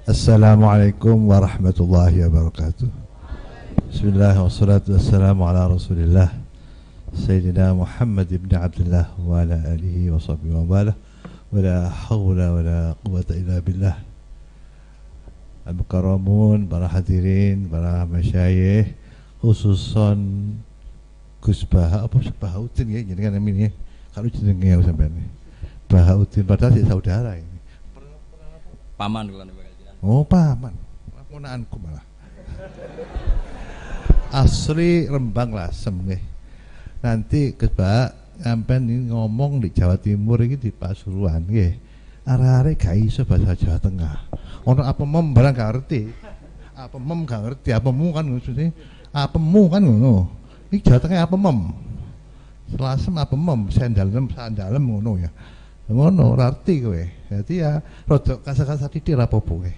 Assalamualaikum warahmatullahi wabarakatuh. Bismillah wassalatu wassalamu ala rasulillah Sayyidina Muhammad ibn Abdullah wa ala alihi wa sahbihi wa balah. Wa la hawla wa la quwata illa billah. Al-Mukarramun, para hadirin, para masyayikh, khususon Gus Bahautin apa Bahautin ya, jadi kan ini kalau jenenge ya sampean. Bahautin padahal si saudara ini. Paman kula. Oh, paman. Ponakanku malah. Asli Rembang Lasem nih. Nanti Gus Bah sampean ini ngomong di Jawa Timur ini di Pasuruan nggih. Arek-arek gak iso bahasa Jawa Tengah. Ono apa mem barang gak ngerti. Apa mem gak ngerti, apa mu kan maksudnya apa mu kan ngono. Iki Jawa Tengah apa mem. Selasem apa mem, sandalem ngono ya. Ngono ora arti kowe. Dadi ya rada kasar-kasar titik ra apa-apa kowe.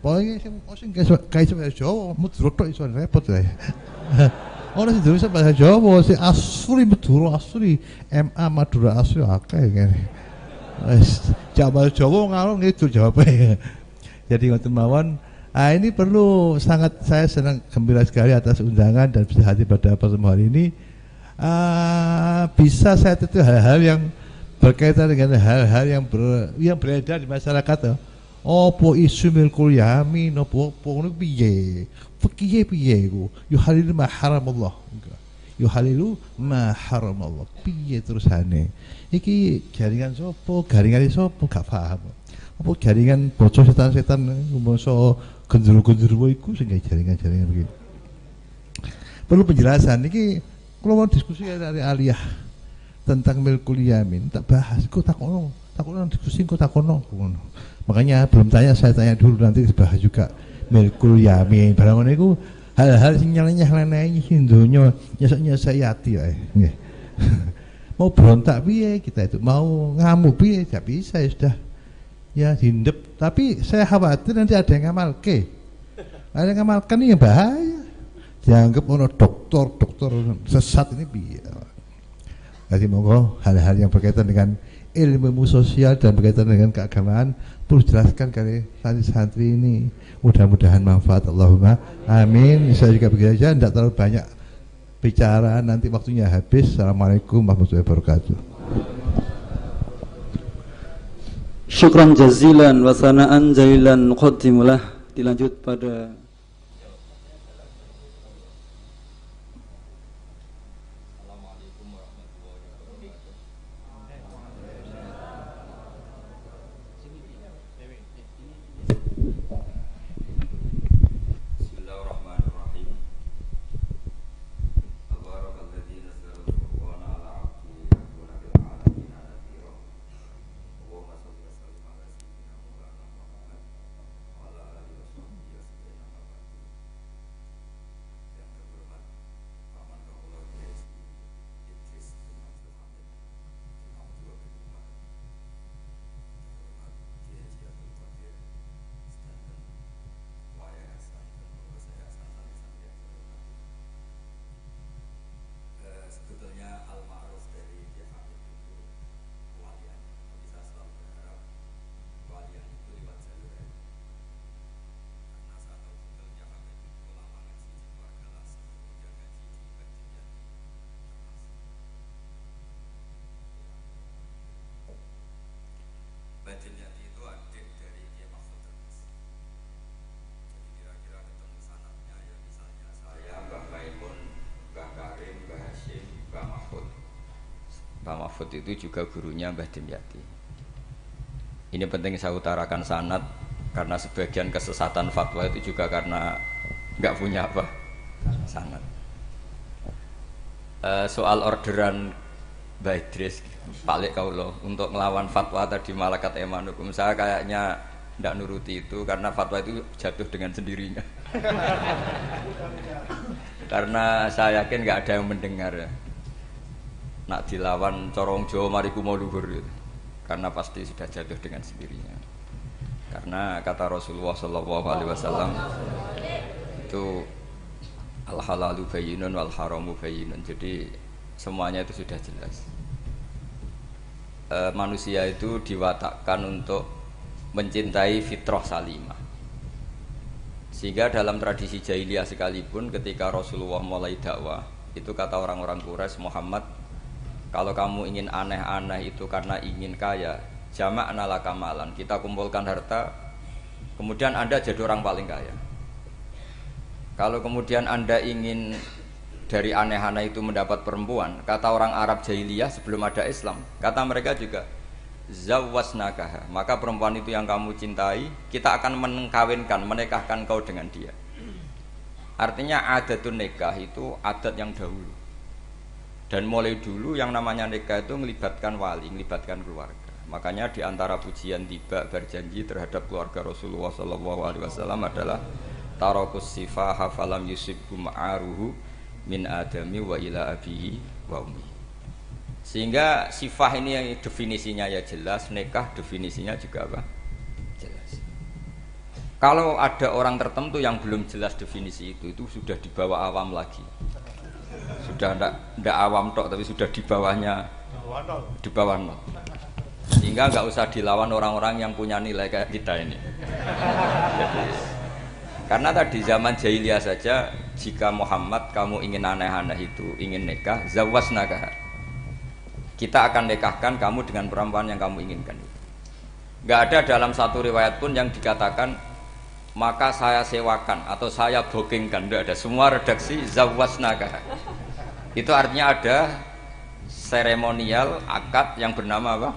Pokoke sing bahasa Jawa Madura tok iso repot ya. Ora sing bisa bahasa Jawa sing asli Madura asli MA Madura asli akeh kene. Wis Jawa ngalor ngidul jawabnya. Jadi ngoten mawon. Ini perlu sangat saya senang gembira sekali atas undangan dan bisa hadir pada pertemuan ini. Bisa saya itu hal-hal yang berkaitan dengan hal-hal yang beredar di masyarakat. Opo isu milkul yamin, opo ngono piye? Piye iku? Yuhalilu ma haramallah. Yuhalilu ma haramallah. Piye terusane? Iki jaringan sopo? Garingan sopo? Gak paham. Apa jaringan bocah setan-setan mongso gendero-gendero iku sing jaringan-jaringan begini. Perlu penjelasan iki kalau mau diskusi dari aliyah tentang milkul yamin tak bahas kok takono diskusi kok takono ngono. Makanya belum tanya saya tanya dulu nanti dibahas juga milkul yamin barang ngono iku hal-hal sing nyeleneh sing donya nyesek-nyeseki wae nggih. Mau berontak piye kita itu, mau ngamuk piye tidak bisa ya sudah. Ya hindep, tapi saya khawatir nanti ada yang ngamalke. Ada yang ngamalkan ini yang bahaya. Dianggap ono dokter sesat ini piye. Jadi monggo hal-hal yang berkaitan dengan ilmu sosial dan berkaitan dengan keagamaan perlu jelaskan kali santri-santri ini. Mudah-mudahan manfaat. Allahumma amin. Saya juga begitu saja, tidak terlalu banyak bicara, nanti waktunya habis. Assalamualaikum warahmatullahi wabarakatuh. Syukran jazilan wa sana'an jalilan qaddimulah. Dilanjut pada Batin Yati itu adik dari Kiai Mahfud Terus. Jadi kira-kira ketemu sanatnya ya misalnya saya, Mbah Maimun, Mbah Karim, Mbah Hashim, Mbah Mahfud. Mbah Mahfud itu juga gurunya Mbah Dimyati. Ini penting saya utarakan sanat karena sebagian kesesatan fatwa itu juga karena nggak punya apa sanat. Soal orderan Mbah Idris Pak Lek Kaulo untuk melawan fatwa tadi Malakat Eman Hukum, saya kayaknya tidak nuruti itu karena fatwa itu jatuh dengan sendirinya. Karena saya yakin nggak ada yang mendengar ya. Nak dilawan corong Jawa mariku mau luhur gitu. Karena pasti sudah jatuh dengan sendirinya. Karena kata Rasulullah SAW itu al halalu bayyinun wal haramu bayyinun. Jadi semuanya itu sudah jelas. Manusia itu diwatakkan untuk mencintai fitrah salimah. Sehingga dalam tradisi jahiliyah sekalipun ketika Rasulullah mulai dakwah, itu kata orang-orang Quraisy, Muhammad, kalau kamu ingin aneh-aneh itu karena ingin kaya, jama'na laka malan, kita kumpulkan harta, kemudian Anda jadi orang paling kaya. Kalau kemudian Anda ingin dari aneh-aneh itu mendapat perempuan, kata orang Arab jahiliyah sebelum ada Islam, kata mereka juga, zawwasnakaha, maka perempuan itu yang kamu cintai, kita akan mengkawinkan, menikahkan kau dengan dia. Artinya adatun nikah itu adat yang dahulu. Dan mulai dulu yang namanya nikah itu melibatkan wali, melibatkan keluarga. Makanya di antara pujian tiba berjanji terhadap keluarga Rasulullah SAW adalah tarakus sifaha falam yusibhu ma'aruhu min adami wa ila abihi wa ummi. Sehingga sifah ini yang definisinya ya jelas, nikah definisinya juga apa? Jelas. Kalau ada orang tertentu yang belum jelas definisi itu sudah di bawah awam lagi. Sudah tidak awam tok, tapi sudah di bawahnya, di bawah nol. Sehingga nggak usah dilawan orang-orang yang punya nilai kayak kita ini. Jadi, karena tadi zaman jahiliyah saja, jika Muhammad kamu ingin aneh-aneh itu, ingin nikah, zawwasnakaha, kita akan nikahkan kamu dengan perempuan yang kamu inginkan. Nggak ada dalam satu riwayat pun yang dikatakan maka saya sewakan atau saya bookingkan, tidak ada. Semua redaksi zawwasnakaha. Itu artinya ada seremonial akad yang bernama apa?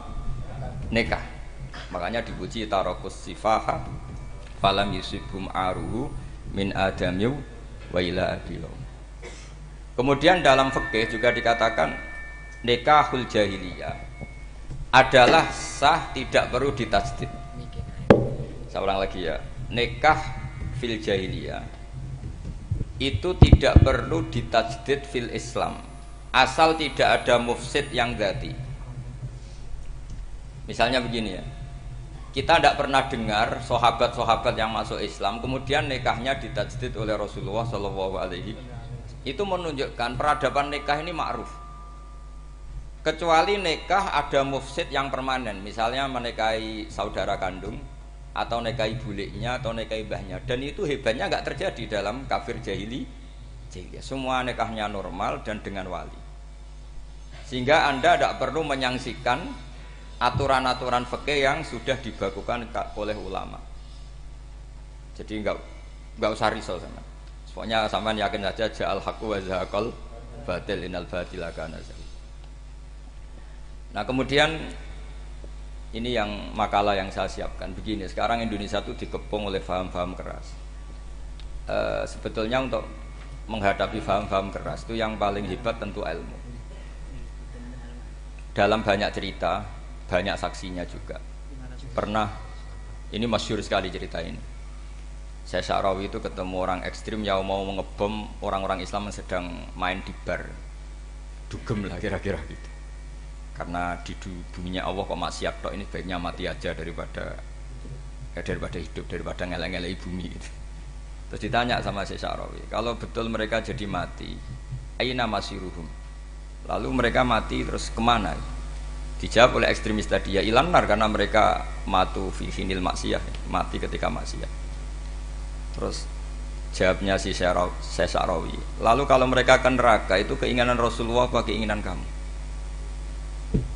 Nikah. Makanya dipuji tarakus sifaha falam yusibhum aruhu min adamiu wa ila abilau. Kemudian dalam fikih juga dikatakan nikahul jahiliyah adalah sah, tidak perlu ditajdid. Saya ulang lagi ya, nikah fil jahiliyah itu tidak perlu ditajdid fil Islam, asal tidak ada mufsid yang dzati. Misalnya begini ya, kita tidak pernah dengar sahabat-sahabat yang masuk Islam kemudian nikahnya ditajdid oleh Rasulullah SAW. Itu menunjukkan peradaban nikah ini ma'ruf. Kecuali nikah ada mufsid yang permanen, misalnya menikahi saudara kandung atau nikahi buliknya atau nikahi mbahnya, dan itu hebatnya nggak terjadi dalam kafir jahiliyah. Semua nikahnya normal dan dengan wali, sehingga Anda tidak perlu menyaksikan aturan-aturan fikih yang sudah dibakukan oleh ulama. Jadi nggak usah risau sama. Pokoknya sampean yakin saja ja'al haqqu wa zahaqal batil innal batila kana zahuqa. Nah kemudian ini yang makalah yang saya siapkan begini. Sekarang Indonesia itu dikepung oleh paham-paham keras. Sebetulnya untuk menghadapi paham-paham keras itu yang paling hebat tentu ilmu. Dalam banyak cerita, banyak saksinya juga. Pernah, ini masyhur sekali cerita ini. Saya Sya'rawi itu ketemu orang ekstrim yang mau mengebom orang-orang Islam yang sedang main di bar. Dugem lah kira-kira gitu. Karena di dunia Allah kok maksiat tok, ini baiknya mati aja daripada hidup, daripada ngeleng-ngeleng bumi gitu. Terus ditanya sama Syekh Sya'rawi, kalau betul mereka jadi mati, aina masiruhum, lalu mereka mati terus kemana? Dijawab oleh ekstremis tadi, ya ilanar, karena mereka matu fi hinil maksiyah, mati ketika maksiat. Terus jawabnya si Syekh Sya'rawi, lalu kalau mereka ke neraka itu keinginan Rasulullah apa keinginan kamu?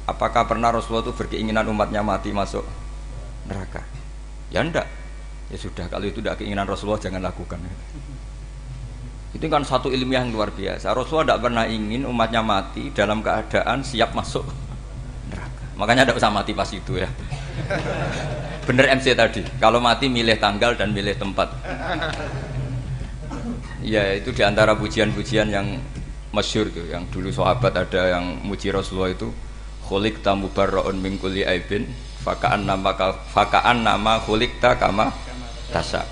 Apakah pernah Rasulullah itu berkeinginan umatnya mati masuk neraka? Ya enggak. Ya sudah, kalau itu tidak keinginan Rasulullah jangan lakukan. Itu kan satu ilmiah yang luar biasa. Rasulullah tidak pernah ingin umatnya mati dalam keadaan siap masuk neraka. Makanya tidak usah mati pas itu ya. Bener MC tadi, kalau mati milih tanggal dan milih tempat. Ya itu diantara pujian-pujian yang masyhur tuh, yang dulu sahabat ada yang muji Rasulullah itu, khuliqta mubarra'un min kulli aibin faka'an nama khuliqta kama tasya.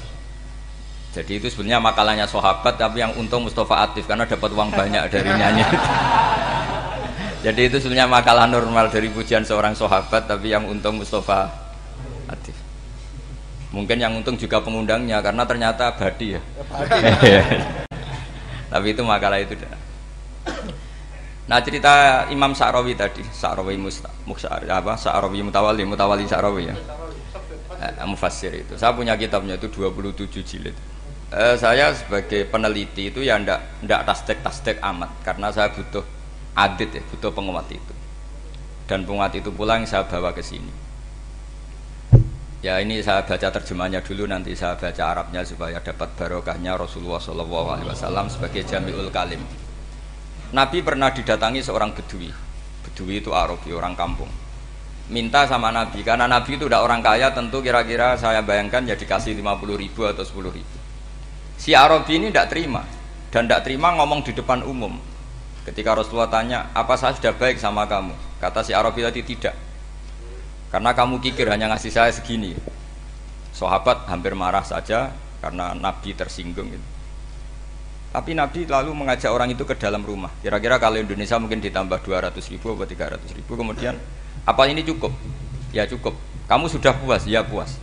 Jadi itu sebenarnya makalahnya sahabat, tapi yang untung Mustafa Atif karena dapat uang banyak dari nyanyi. Jadi itu sebenarnya makalah normal dari pujian seorang sahabat, tapi yang untung Mustafa Atif. Mungkin yang untung juga pengundangnya karena ternyata abadi ya. Tapi itu makalah itu. Nah cerita Imam Sya'rawi tadi, Sya'rawi Sya'rawi Mutawali Sya'rawi ya. Mufassir itu. Saya punya kitabnya itu 27 jilid. Saya sebagai peneliti itu ya ndak tasdek amat karena saya butuh adit ya, butuh penguat itu. Dan penguat itu pula yang saya bawa ke sini. Ya ini saya baca terjemahnya dulu, nanti saya baca Arabnya supaya dapat barokahnya Rasulullah SAW sebagai Jami'ul Kalim. Nabi pernah didatangi seorang bedui. Bedui itu Arabi, orang kampung. Minta sama Nabi, karena Nabi itu udah orang kaya, tentu kira-kira saya bayangkan ya dikasih 50.000 atau 10.000. Si Arabi ini tidak terima, dan tidak terima ngomong di depan umum. Ketika Rasulullah tanya, apa saya sudah baik sama kamu? Kata si Arabi tadi, tidak, karena kamu kikir hanya ngasih saya segini. Sahabat hampir marah saja karena Nabi tersinggung gitu. Tapi Nabi lalu mengajak orang itu ke dalam rumah. Kira-kira kalau Indonesia mungkin ditambah 200.000 atau 300.000. Kemudian, apa ini cukup? Ya cukup. Kamu sudah puas? Ya puas.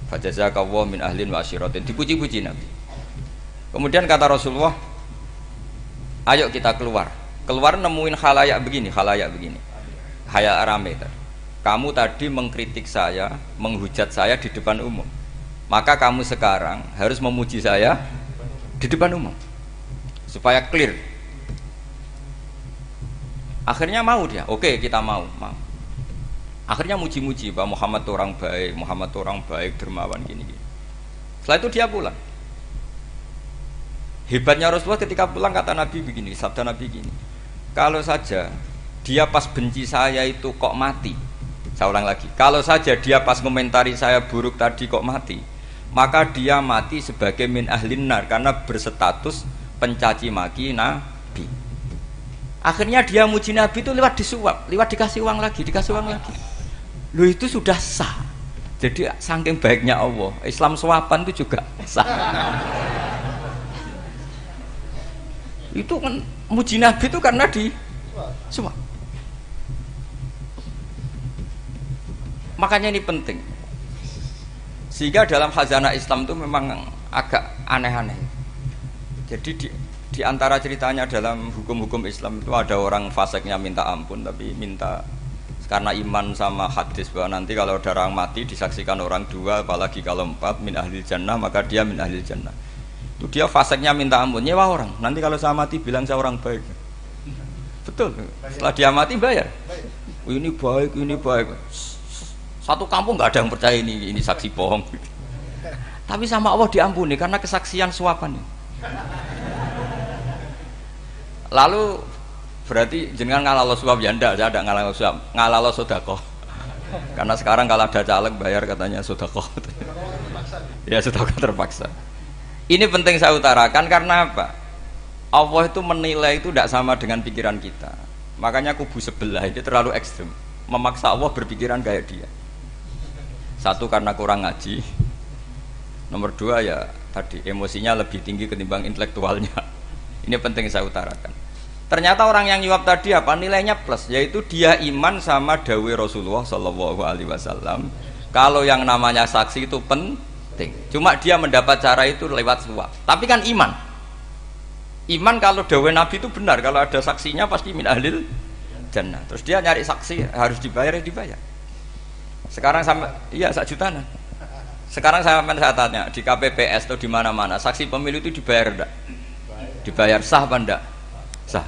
Fajazakallahu min ahlin wa asyiratin. Dipuji-puji Nabi. Kemudian kata Rasulullah, ayo kita keluar. Keluar nemuin khalayak begini. Khalayak rame tadi. Kamu tadi mengkritik saya, menghujat saya di depan umum. Maka kamu sekarang harus memuji saya di depan umum supaya clear. Akhirnya mau dia. Oke, kita mau. Akhirnya muji-muji bahwa Muhammad orang baik, dermawan gini. Setelah itu dia pulang. Hebatnya Rasulullah ketika pulang kata Nabi begini, sabda Nabi gini, kalau saja dia pas benci saya itu kok mati. Saya ulang lagi, kalau saja dia pas komentari saya buruk tadi kok mati, maka dia mati sebagai min ahlin nar karena berstatus pencaci maki Nabi. Akhirnya dia muji Nabi itu lewat disuap, lewat dikasih uang lagi. Loh itu sudah sah. Jadi saking baiknya Allah, Islam suapan itu juga sah. Itu kan muji Nabi itu karena disuap. Makanya ini penting. Sehingga dalam khazanah Islam itu memang agak aneh-aneh. Jadi di antara ceritanya dalam hukum-hukum Islam itu ada orang fasiknya minta ampun, tapi minta karena iman sama hadis bahwa nanti kalau ada orang mati disaksikan orang dua, apalagi kalau 4 min ahlil jannah, maka dia min ahlil jannah. Itu dia fasiknya minta ampun, nyewa orang. Nanti kalau saya mati bilang saya orang baik. Betul. Setelah dia mati bayar. Ini baik. Satu kampung nggak ada yang percaya ini saksi bohong. Tapi sama Allah diampuni karena kesaksian suapan. Lalu berarti jenengan ngalalo suap ya ndak, saya tidak ngalalo suap, ngalalo sedekah. Karena sekarang kalau ada caleg bayar katanya sedekah. Ya sedekah terpaksa. Ini penting saya utarakan karena apa? Allah itu menilai itu tidak sama dengan pikiran kita. Makanya kubu sebelah ini terlalu ekstrem, memaksa Allah berpikiran kayak dia. Satu karena kurang ngaji. Nomor 2 ya tadi emosinya lebih tinggi ketimbang intelektualnya. Ini penting saya utarakan. Ternyata orang yang nyuap tadi apa nilainya plus, yaitu dia iman sama dawai Rasulullah SAW. Kalau yang namanya saksi itu penting. Cuma dia mendapat cara itu lewat suap. Tapi kan iman. Iman kalau dawai Nabi itu benar, kalau ada saksinya pasti min ahlil jannah. Terus dia nyari saksi harus dibayar. Sekarang sama iya 1 jutaan. Sekarang saya tanya di KPPS atau di mana-mana saksi pemilu itu dibayar enggak? Dibayar sah apa enggak? Sah.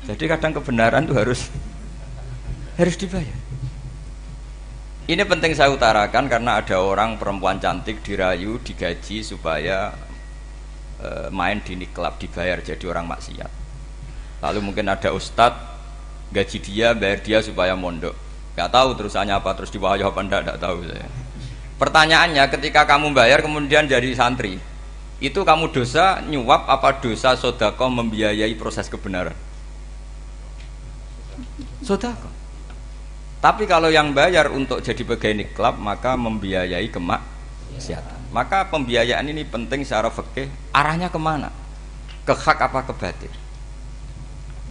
Jadi kadang kebenaran itu harus dibayar. Ini penting saya utarakan karena ada orang perempuan cantik dirayu, digaji supaya main di niklab, dibayar jadi orang maksiat. Lalu mungkin ada ustadz gaji dia, bayar dia supaya mondok. Gak tahu terusannya apa, terus diwayah apa enggak tahu saya. Pertanyaannya ketika kamu bayar kemudian jadi santri, itu kamu dosa nyuap apa dosa sedekah membiayai proses kebenaran? Sedekah. Tapi kalau yang bayar untuk jadi pegawai niklab maka membiayai kemaksiatan. Maka pembiayaan ini penting secara fikih, arahnya kemana? Ke hak apa ke batil?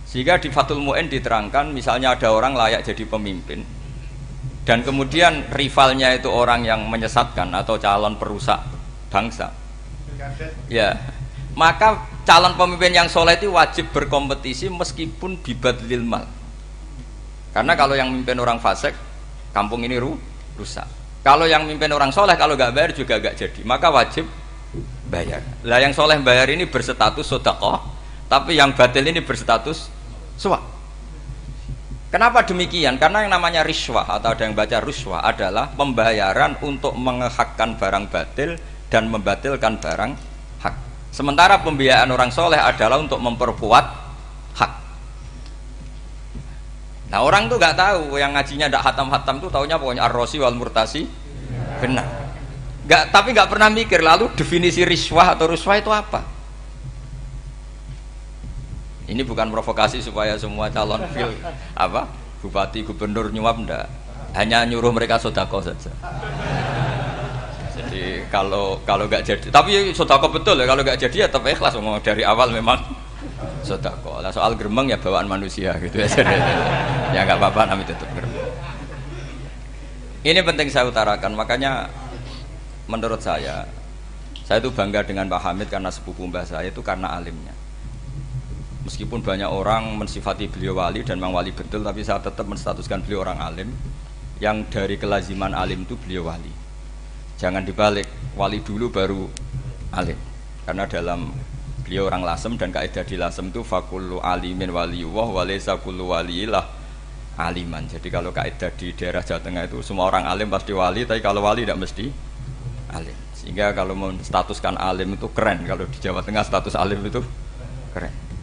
Sehingga di Fathul Mu'in diterangkan misalnya ada orang layak jadi pemimpin dan kemudian rivalnya itu orang yang menyesatkan atau calon perusak bangsa, ya maka calon pemimpin yang soleh itu wajib berkompetisi meskipun bibadlil mal. Karena kalau yang memimpin orang fasik, kampung ini rusak. Kalau yang mimpin orang soleh kalau nggak bayar juga nggak jadi, maka wajib bayar. Lah yang soleh bayar ini berstatus sedekah, tapi yang batil ini berstatus suap. Kenapa demikian? Karena yang namanya riswah atau ada yang baca ruswah adalah pembayaran untuk mengehakkan barang batil dan membatilkan barang hak. Sementara pembiayaan orang soleh adalah untuk memperkuat hak. Nah orang tuh nggak tahu, yang ngajinya ndak hatam-hatam tuh taunya pokoknya ar-rosi wal murtasi benar. Tapi nggak pernah mikir lalu definisi riswah atau ruswah itu apa. Ini bukan provokasi supaya semua calon bupati gubernur nyuap, ndak, hanya nyuruh mereka sodako saja. Jadi kalau nggak jadi, tapi sodako betul ya, kalau nggak jadi ya tetap ikhlas, ngomong dari awal memang sodako. Lah soal gremeng ya bawaan manusia gitu ya. Ya nggak apa-apa, namanya tetap gremeng. Ini penting saya utarakan, makanya menurut saya itu bangga dengan Pak Hamid karena sepupu mbah saya itu karena alimnya. Meskipun banyak orang mensifati beliau wali dan memang wali betul, tapi saya tetap menstatuskan beliau orang alim yang dari kelaziman alim itu beliau wali. Jangan dibalik, wali dulu baru alim. Karena dalam beliau orang Lasem dan kaidah di Lasem itu fakullu alimin waliyullah walaysa kullu waliyillah aliman. Jadi kalau kaidah di daerah Jawa Tengah itu semua orang alim pasti wali, tapi kalau wali tidak mesti alim. Sehingga kalau menstatuskan alim itu keren, kalau di Jawa Tengah status alim itu keren.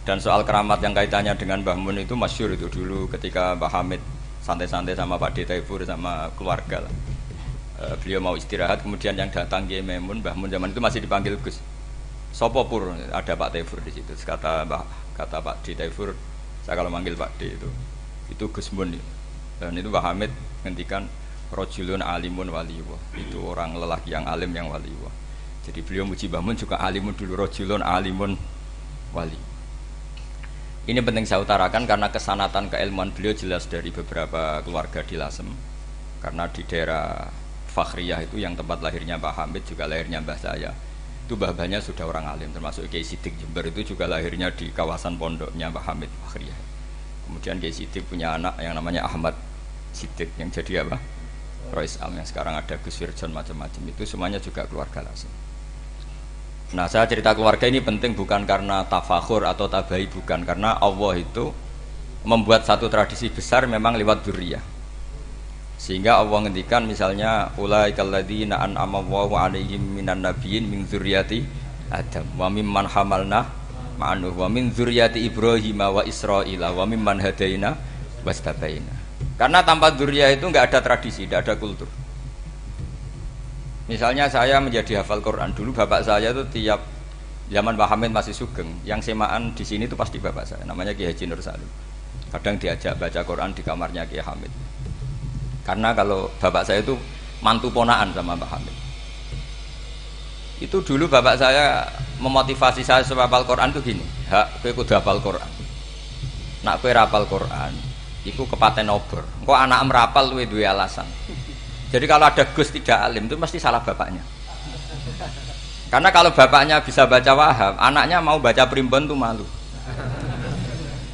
Dan soal keramat yang kaitannya dengan Mbah Mun itu masyhur itu dulu ketika Mbah Hamid santai-santai sama Pak D. Taifur sama keluarga lah. Beliau mau istirahat, kemudian yang datang Kiai Maimun, Mbah Mun zaman itu masih dipanggil Gus. Sopo pur, ada Pak Taifur di situ. Kata Pak D. Taifur, saya kalau manggil Pak D itu Gus Mun. Dan itu Mbah Hamid ngendikan rajulun alimun waliyullah. Itu orang lelaki yang alim yang waliyullah. Jadi beliau muji Mbah Mun juga alimun dulu, rajulun alimun wali. Ini penting saya utarakan karena kesanatan keilmuan beliau jelas dari beberapa keluarga di Lasem. Karena di daerah Fakhriyah itu yang tempat lahirnya Pak Hamid juga lahirnya mbah saya. Itu mbah-mbahnya sudah orang alim, termasuk Kiai Sidik Jember itu juga lahirnya di kawasan pondoknya Pak Hamid Fakhriyah. Kemudian Kiai Sidik punya anak yang namanya Ahmad Sidik yang jadi apa? Rois Am yang sekarang ada Gus Wirjon macam-macam, itu semuanya juga keluarga Lasem. Nah saya cerita keluarga ini penting bukan karena tafakhur atau tabai, bukan, karena Allah itu membuat satu tradisi besar memang lewat dzurriyyah. Sehingga Allah ngendikan misalnya ulaikal ladzina an'ama Allahu 'alaihim minan nabiyyin min dzurriyyati Adam wa mimman hamalna ma'anuh wa min dzurriyyati Ibrahim wa Israila wa mimman hadaina wastabaina. Karena tanpa dzurriyyah itu enggak ada tradisi, enggak ada kultur. Misalnya saya menjadi hafal Quran, dulu bapak saya itu tiap zaman Pak Hamid masih sugeng, yang semaan di sini itu pasti bapak saya, namanya Kiai Haji Nur Salim. Kadang diajak baca Quran di kamarnya Kiai Hamid. Karena kalau bapak saya itu mantu ponaan sama Pak Hamid. Itu dulu bapak saya memotivasi saya supaya hafal Quran itu gini, hak kowe kudu hafal Quran. Nak kowe rapal Quran, iku kepaten obor. Engko anak merapal luwih duwe alasan. Jadi kalau ada Gus tidak alim itu mesti salah bapaknya. Karena kalau bapaknya bisa baca Wahab, anaknya mau baca primbon tuh malu.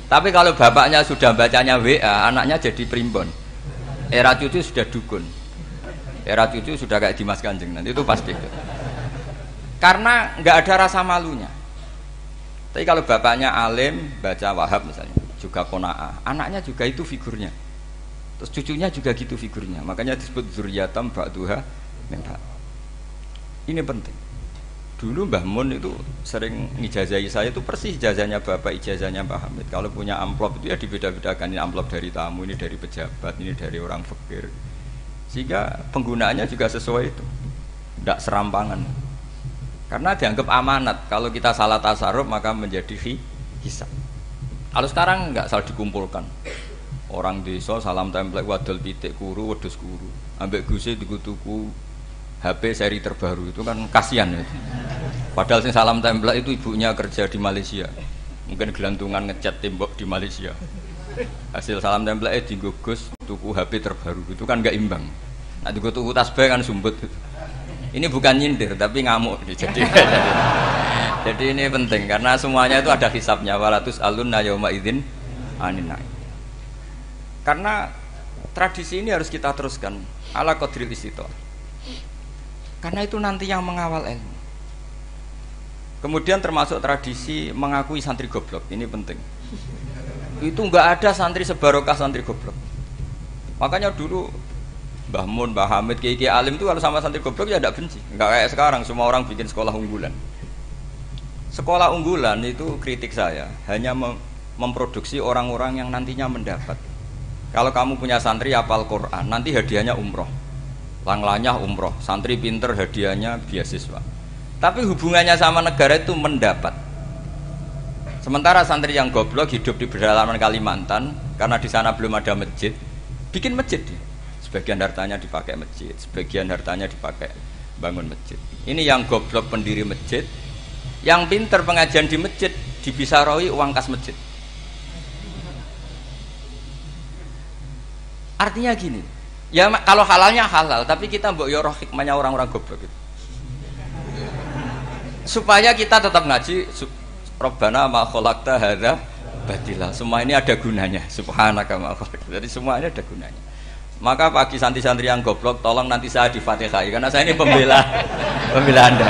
Tapi kalau bapaknya sudah bacanya WA, anaknya jadi primbon. Era cucu sudah dukun. Era cucu sudah kayak Dimas Kanjeng, nanti itu pasti. Karena nggak ada rasa malunya. Tapi kalau bapaknya alim baca Wahab misalnya, juga qanaah, anaknya juga itu figurnya. Terus cucunya juga gitu figurnya, makanya disebut dzurriyyatam ba'duha min ba'd. Ini penting. Dulu Mbah Mun itu sering ngijazahi saya, itu persis ijazahnya bapak, ijazahnya Pak Hamid. Kalau punya amplop itu ya dibeda-bedakan, ini amplop dari tamu, ini dari pejabat, ini dari orang fakir. Sehingga penggunaannya juga sesuai itu, tidak serampangan. Karena dianggap amanat, kalau kita salah tasarruf maka menjadi hisab. Kalau sekarang enggak, salah dikumpulkan. Orang desa salam template wadol pitik kuru wedhus kuru ambek guse tuku HP seri terbaru, itu kan kasihan ya. Padahal sing salam template itu ibunya kerja di Malaysia, mungkin gelantungan ngecat tembok di Malaysia. Hasil salam template dienggo Gus tuku HP terbaru, itu kan enggak imbang. Nah dienggo tuku tasbih kan sumbut. Ini bukan nyindir tapi ngamuk. Jadi ini penting karena semuanya itu ada hisabnya. Walatus alunna yauma idzin anin naim. Karena Tradisi ini harus kita teruskan ala qadril istithaq. Karena itu nanti yang mengawal ilmu. Kemudian termasuk tradisi mengakui santri goblok, ini penting. Itu enggak ada santri sebarokah santri goblok. Makanya dulu Mbah Mun, Mbah Hamid, Kiai alim itu kalau sama santri goblok ya tidak benci. Enggak kayak sekarang semua orang bikin sekolah unggulan. Sekolah unggulan itu kritik saya hanya memproduksi orang-orang yang nantinya mendapat. Kalau kamu punya santri hafal Quran, nanti hadiahnya umroh. Langlanya umroh, santri pinter hadiahnya beasiswa. Tapi hubungannya sama negara itu mendapat. Sementara santri yang goblok hidup di pedalaman Kalimantan karena di sana belum ada masjid, bikin masjid dia. Sebagian hartanya dipakai masjid, sebagian hartanya dipakai bangun masjid. Ini yang goblok pendiri masjid, yang pinter pengajian di masjid dibisaroi uang kas masjid. Artinya gini, ya kalau halalnya halal, tapi kita mbok yo roh hikmahnya orang-orang goblok gitu. Supaya kita tetap ngaji Rabbana ma khalaqta hadza batila. Semua ini ada gunanya. Subhanaka ma khalaqta. Jadi semua ini ada gunanya. Maka bagi santri-santri yang goblok, tolong nanti saya di-Fatihai karena saya ini pembela Anda.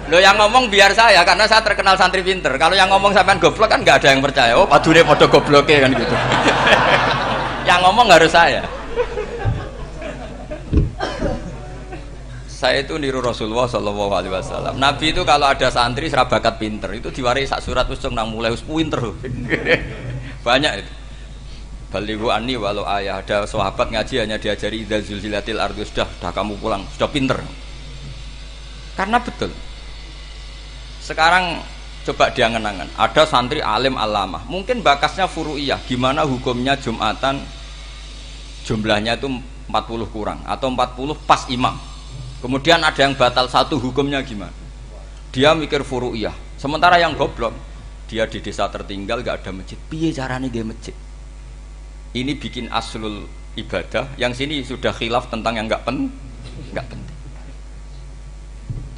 Loh yang ngomong biar saya karena saya terkenal santri pinter. Kalau yang ngomong sampean goblok kan nggak ada yang percaya. Oh, padune padha gobloke kan gitu. Yang ngomong harus saya. Saya itu niru Rasulullah Shallallahu Alaihi Wasallam. Nabi itu kalau ada santri serabakat pinter itu diwaris sak surat usung nang mulai pinter. Banyak itu. Balighu anni walau ayah, ada sahabat ngaji hanya diajari idza zulzilatil ardu, sudah kamu pulang, sudah pinter. Karena betul. Sekarang coba diangan-angan, ada santri alim alamah, mungkin bakasnya furu'iyah, gimana hukumnya Jumatan jumlahnya itu 40 kurang atau 40 pas imam. Kemudian ada yang batal satu, hukumnya gimana? Dia mikir furu'iyah. Sementara yang goblok, dia di desa tertinggal gak ada masjid. Piye caranya dia masjid? Ini bikin aslul ibadah, yang sini sudah khilaf tentang yang gak penting.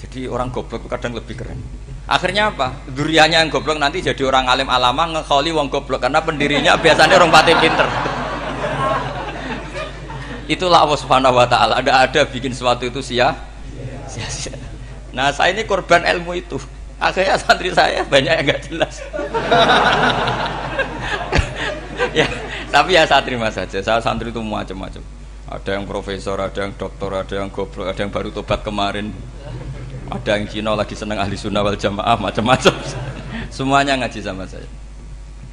Jadi orang goblok kadang lebih keren. Akhirnya apa? Duriannya yang goblok nanti jadi orang alim alama ngekholi wong goblok karena pendirinya biasanya orang pati pinter. Itulah Allah Subhanahu wa taala. Ada bikin sesuatu itu sia-sia. Nah, saya ini korban ilmu itu. Akhirnya santri saya banyak yang enggak jelas. Ya, tapi ya saya terima saja. Saya santri itu macam-macam. Ada yang profesor, ada yang doktor, ada yang goblok, ada yang baru tobat kemarin. Ada yang Cina lagi seneng ahli sunnah wal jamaah, macam-macam. Semuanya ngaji sama saya.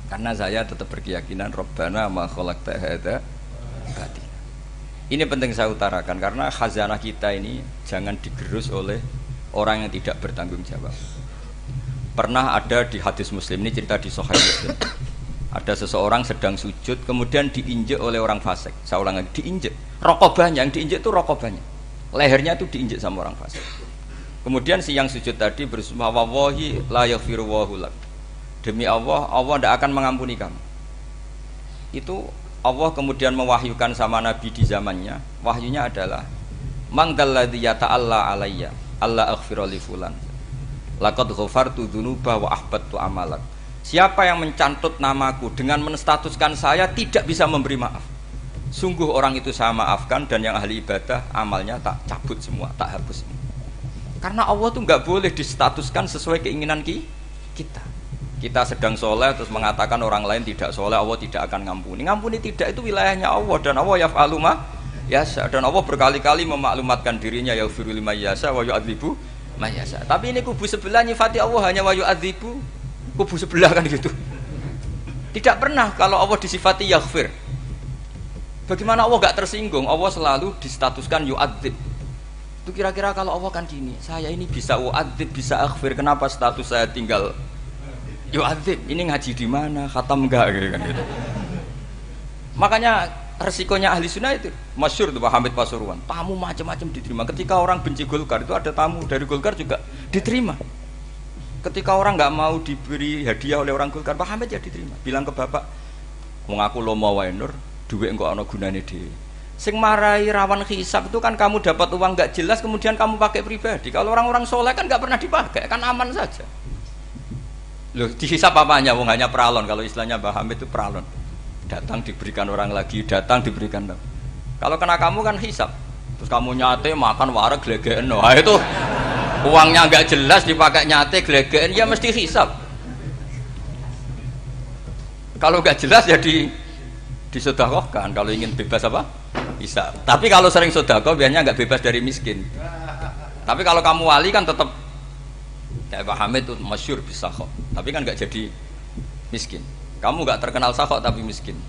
Karena saya tetap berkeyakinan Rabbana ma khalaqta hadza batila. Ini penting saya utarakan karena khazanah kita ini jangan digerus oleh orang yang tidak bertanggung jawab. Pernah ada di hadis Muslim, ini cerita di Sahih Muslim. Ada seseorang sedang sujud kemudian diinjek oleh orang fasik. Saya ulang lagi, diinjek. Rokobahnya, yang diinjek itu rokobahnya. Lehernya itu diinjek sama orang fasik. Kemudian si yang sujud tadi bersumpah wallahi la yaghfiru wallahu lak. Demi Allah, Allah tidak akan mengampuni kamu. Itu Allah kemudian mewahyukan sama Nabi di zamannya. Wahyunya adalah mangdalladzi yata'alla alayya alla aghfira li fulan laqad ghafartu dzunuba wa ahbattu amalak. Siapa yang mencantut namaku dengan menstatuskan saya tidak bisa memberi maaf, sungguh orang itu saya maafkan dan yang ahli ibadah amalnya tak cabut semua, tak hapus semua. Karena Allah tuh nggak boleh distatuskan sesuai keinginan kita. Kita sedang soleh terus mengatakan orang lain tidak soleh, Allah tidak akan ngampuni. Ngampuni tidak, itu wilayahnya Allah dan Allah yaf'alu ma yasha. Dan Allah berkali-kali memaklumatkan dirinya yaghfiru liman yasha wa yu'adzibu man yasha. Tapi ini kubu sebelah nyifati Allah hanya wa yu'adzibu, kubu sebelah kan gitu. Tidak pernah kalau Allah disifati yaghfir. Bagaimana Allah gak tersinggung? Allah selalu distatuskan yu'adzib. Itu kira-kira kalau Allah kan gini, saya ini bisa u'adzib, bisa aghfir, kenapa status saya tinggal yu'adzib? Ini ngaji di mana? Khatam enggak gitu kan gitu. Makanya resikonya ahli sunnah itu masyhur tuh Pak Hamid Pasuruan. Tamu macam-macam diterima. Ketika orang benci Golkar itu ada tamu dari Golkar juga diterima. Ketika orang nggak mau diberi hadiah oleh orang Golkar, Pak Hamid ya diterima. Bilang ke bapak, mengaku lomo wae nur, duit engko ana gunane dhewe. Sing marai rawan hisab itu kan kamu dapat uang nggak jelas kemudian kamu pakai pribadi. Kalau orang-orang soleh kan nggak pernah dipakai, kan aman saja. Loh, dihisab apanya? Wong hanya peralon. Kalau istilahnya Mbah Hamid itu peralon. datang diberikan orang lagi, datang diberikan. Kalau kena kamu kan hisab. Terus kamu nyate makan wareg glegeken. Nah, itu uangnya nggak jelas dipakai nyate glegeken, ya mesti hisab. Kalau nggak jelas ya disedekahkan. Kalau ingin bebas apa? Hisab. Tapi kalau sering sedekah biasanya nggak bebas dari miskin. Tapi kalau kamu wali kan tetap kayak Pak Hamid itu masyhur bisa kok. Tapi kan nggak jadi miskin. Kamu nggak terkenal sakok tapi miskin.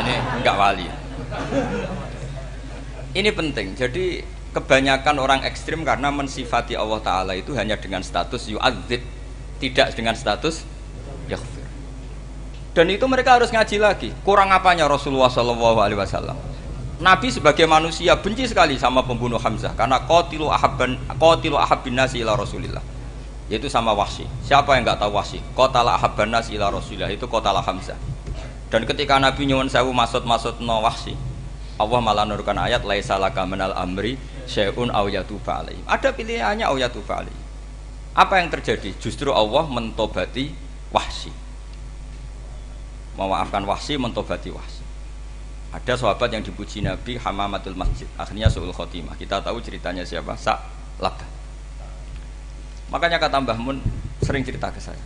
Ini nggak wali. Ini penting. Jadi kebanyakan orang ekstrim karena mensifati Allah Ta'ala itu hanya dengan status yu'adzib, tidak dengan status yaghfir. Dan itu mereka harus ngaji lagi. Kurang apanya Rasulullah SAW? Nabi sebagai manusia benci sekali sama pembunuh Hamzah karena qatilu ahabbin nasi ila Rasulillah, yaitu sama Wahsy. Siapa yang nggak tahu Wahsy? Qatala ahabban nasi ila Rasulillah, itu qatala Hamzah. Dan ketika Nabi nyuwun sewu maksud no Wahsy, Allah malah nurunkan ayat laisa laka minal amri syai'un aw yatuba alaihim. Ada pilihannya aw yatuba alaihim. Apa yang terjadi? Justru Allah mentobati Wahsy. Memaafkan Wahsy, mentobati Wahsy. Ada sahabat yang dipuji Nabi hamamatul masjid, akhirnya su'ul khotimah. Kita tahu ceritanya siapa? Sa'labah. Makanya kata Mbah Mun sering cerita ke saya,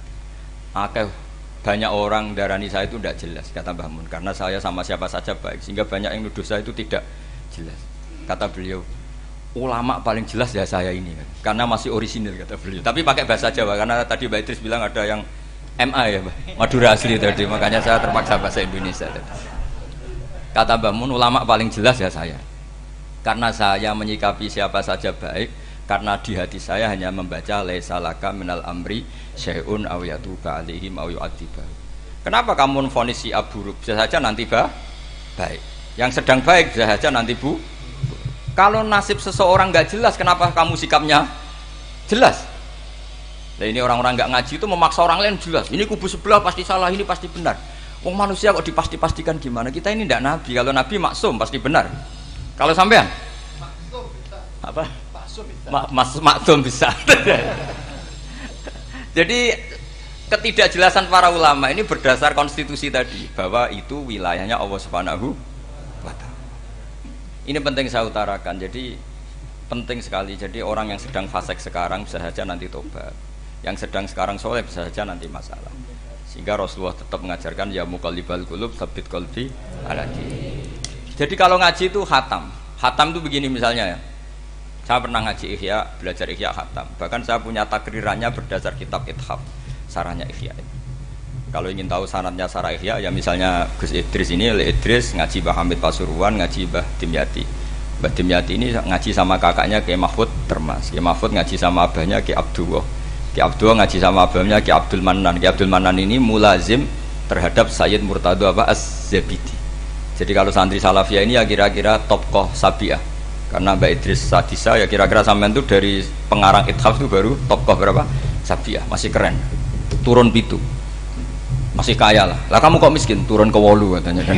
banyak orang darani saya itu tidak jelas, kata Mbah Mun, karena saya sama siapa saja baik, sehingga banyak yang nuduh saya itu tidak jelas. Kata beliau, ulama paling jelas ya saya ini kan, karena masih orisinil, kata beliau. Tapi pakai bahasa Jawa, karena tadi Mbak Idris bilang ada yang MA ya, Madura asli tadi, makanya saya terpaksa bahasa Indonesia tadi. Kata Mbah Mun, ulama paling jelas ya saya, karena saya menyikapi siapa saja baik, karena di hati saya hanya membaca laisa laka minal amri syai'un aw yatuba alaihim aw yu'adziba. Kenapa kamu vonis si buruk? Bisa saja nanti baik. Yang sedang baik bisa saja nanti bu. Kalau nasib seseorang nggak jelas, kenapa kamu sikapnya jelas? Nah, ini orang-orang nggak ngaji itu memaksa orang lain jelas. Ini kubu sebelah pasti salah, ini pasti benar. Wong manusia kok dipasti-pastikan gimana? Kita ini tidak nabi. Kalau nabi maksum pasti benar. Kalau sampean? Maksum bisa. Apa? Maksum bisa. Jadi ketidakjelasan para ulama ini berdasar konstitusi tadi, bahwa itu wilayahnya Allah Subhanahu wa Ta'ala. Ini penting saya utarakan. Jadi penting sekali. Jadi orang yang sedang fasik sekarang bisa saja nanti tobat. Yang sedang sekarang soleh bisa saja nanti masalah. Sehingga Rasulullah tetap mengajarkan ya muqallibal qulub tsabbit qalbi ala din. Jadi kalau ngaji itu khatam. Khatam itu begini misalnya ya. Saya pernah ngaji Ihya, belajar Ihya khatam. Bahkan saya punya takrirannya berdasar kitab Ithaf, sarahnya Ihya. Kalau ingin tahu sanadnya sarah Ihya, ya misalnya Gus Idris ini, Idris ngaji Mbah Hamid Pasuruan, ngaji Mbah Dimyati. Mbah Dimyati ini ngaji sama kakaknya Kiai Mahfud Termas. Kiai Mahfud ngaji sama abahnya Kiai Abdullah. Kiai Abdullah ngaji sama abahnya Kiai Abdul Manan. Kiai Abdul Manan ini mulazim terhadap Sayyid Murtado Az-Zabidi. Jadi kalau santri Salafiyah ini ya kira-kira tokoh Sabiah. Karena Mbak Idris Sadisa ya kira-kira sampean itu dari pengarang Ithaf itu baru tokoh berapa? Sabiah, masih keren. Turun pitu. Masih kaya lah. Lah kamu kok miskin? Turun ke 8 katanya kan.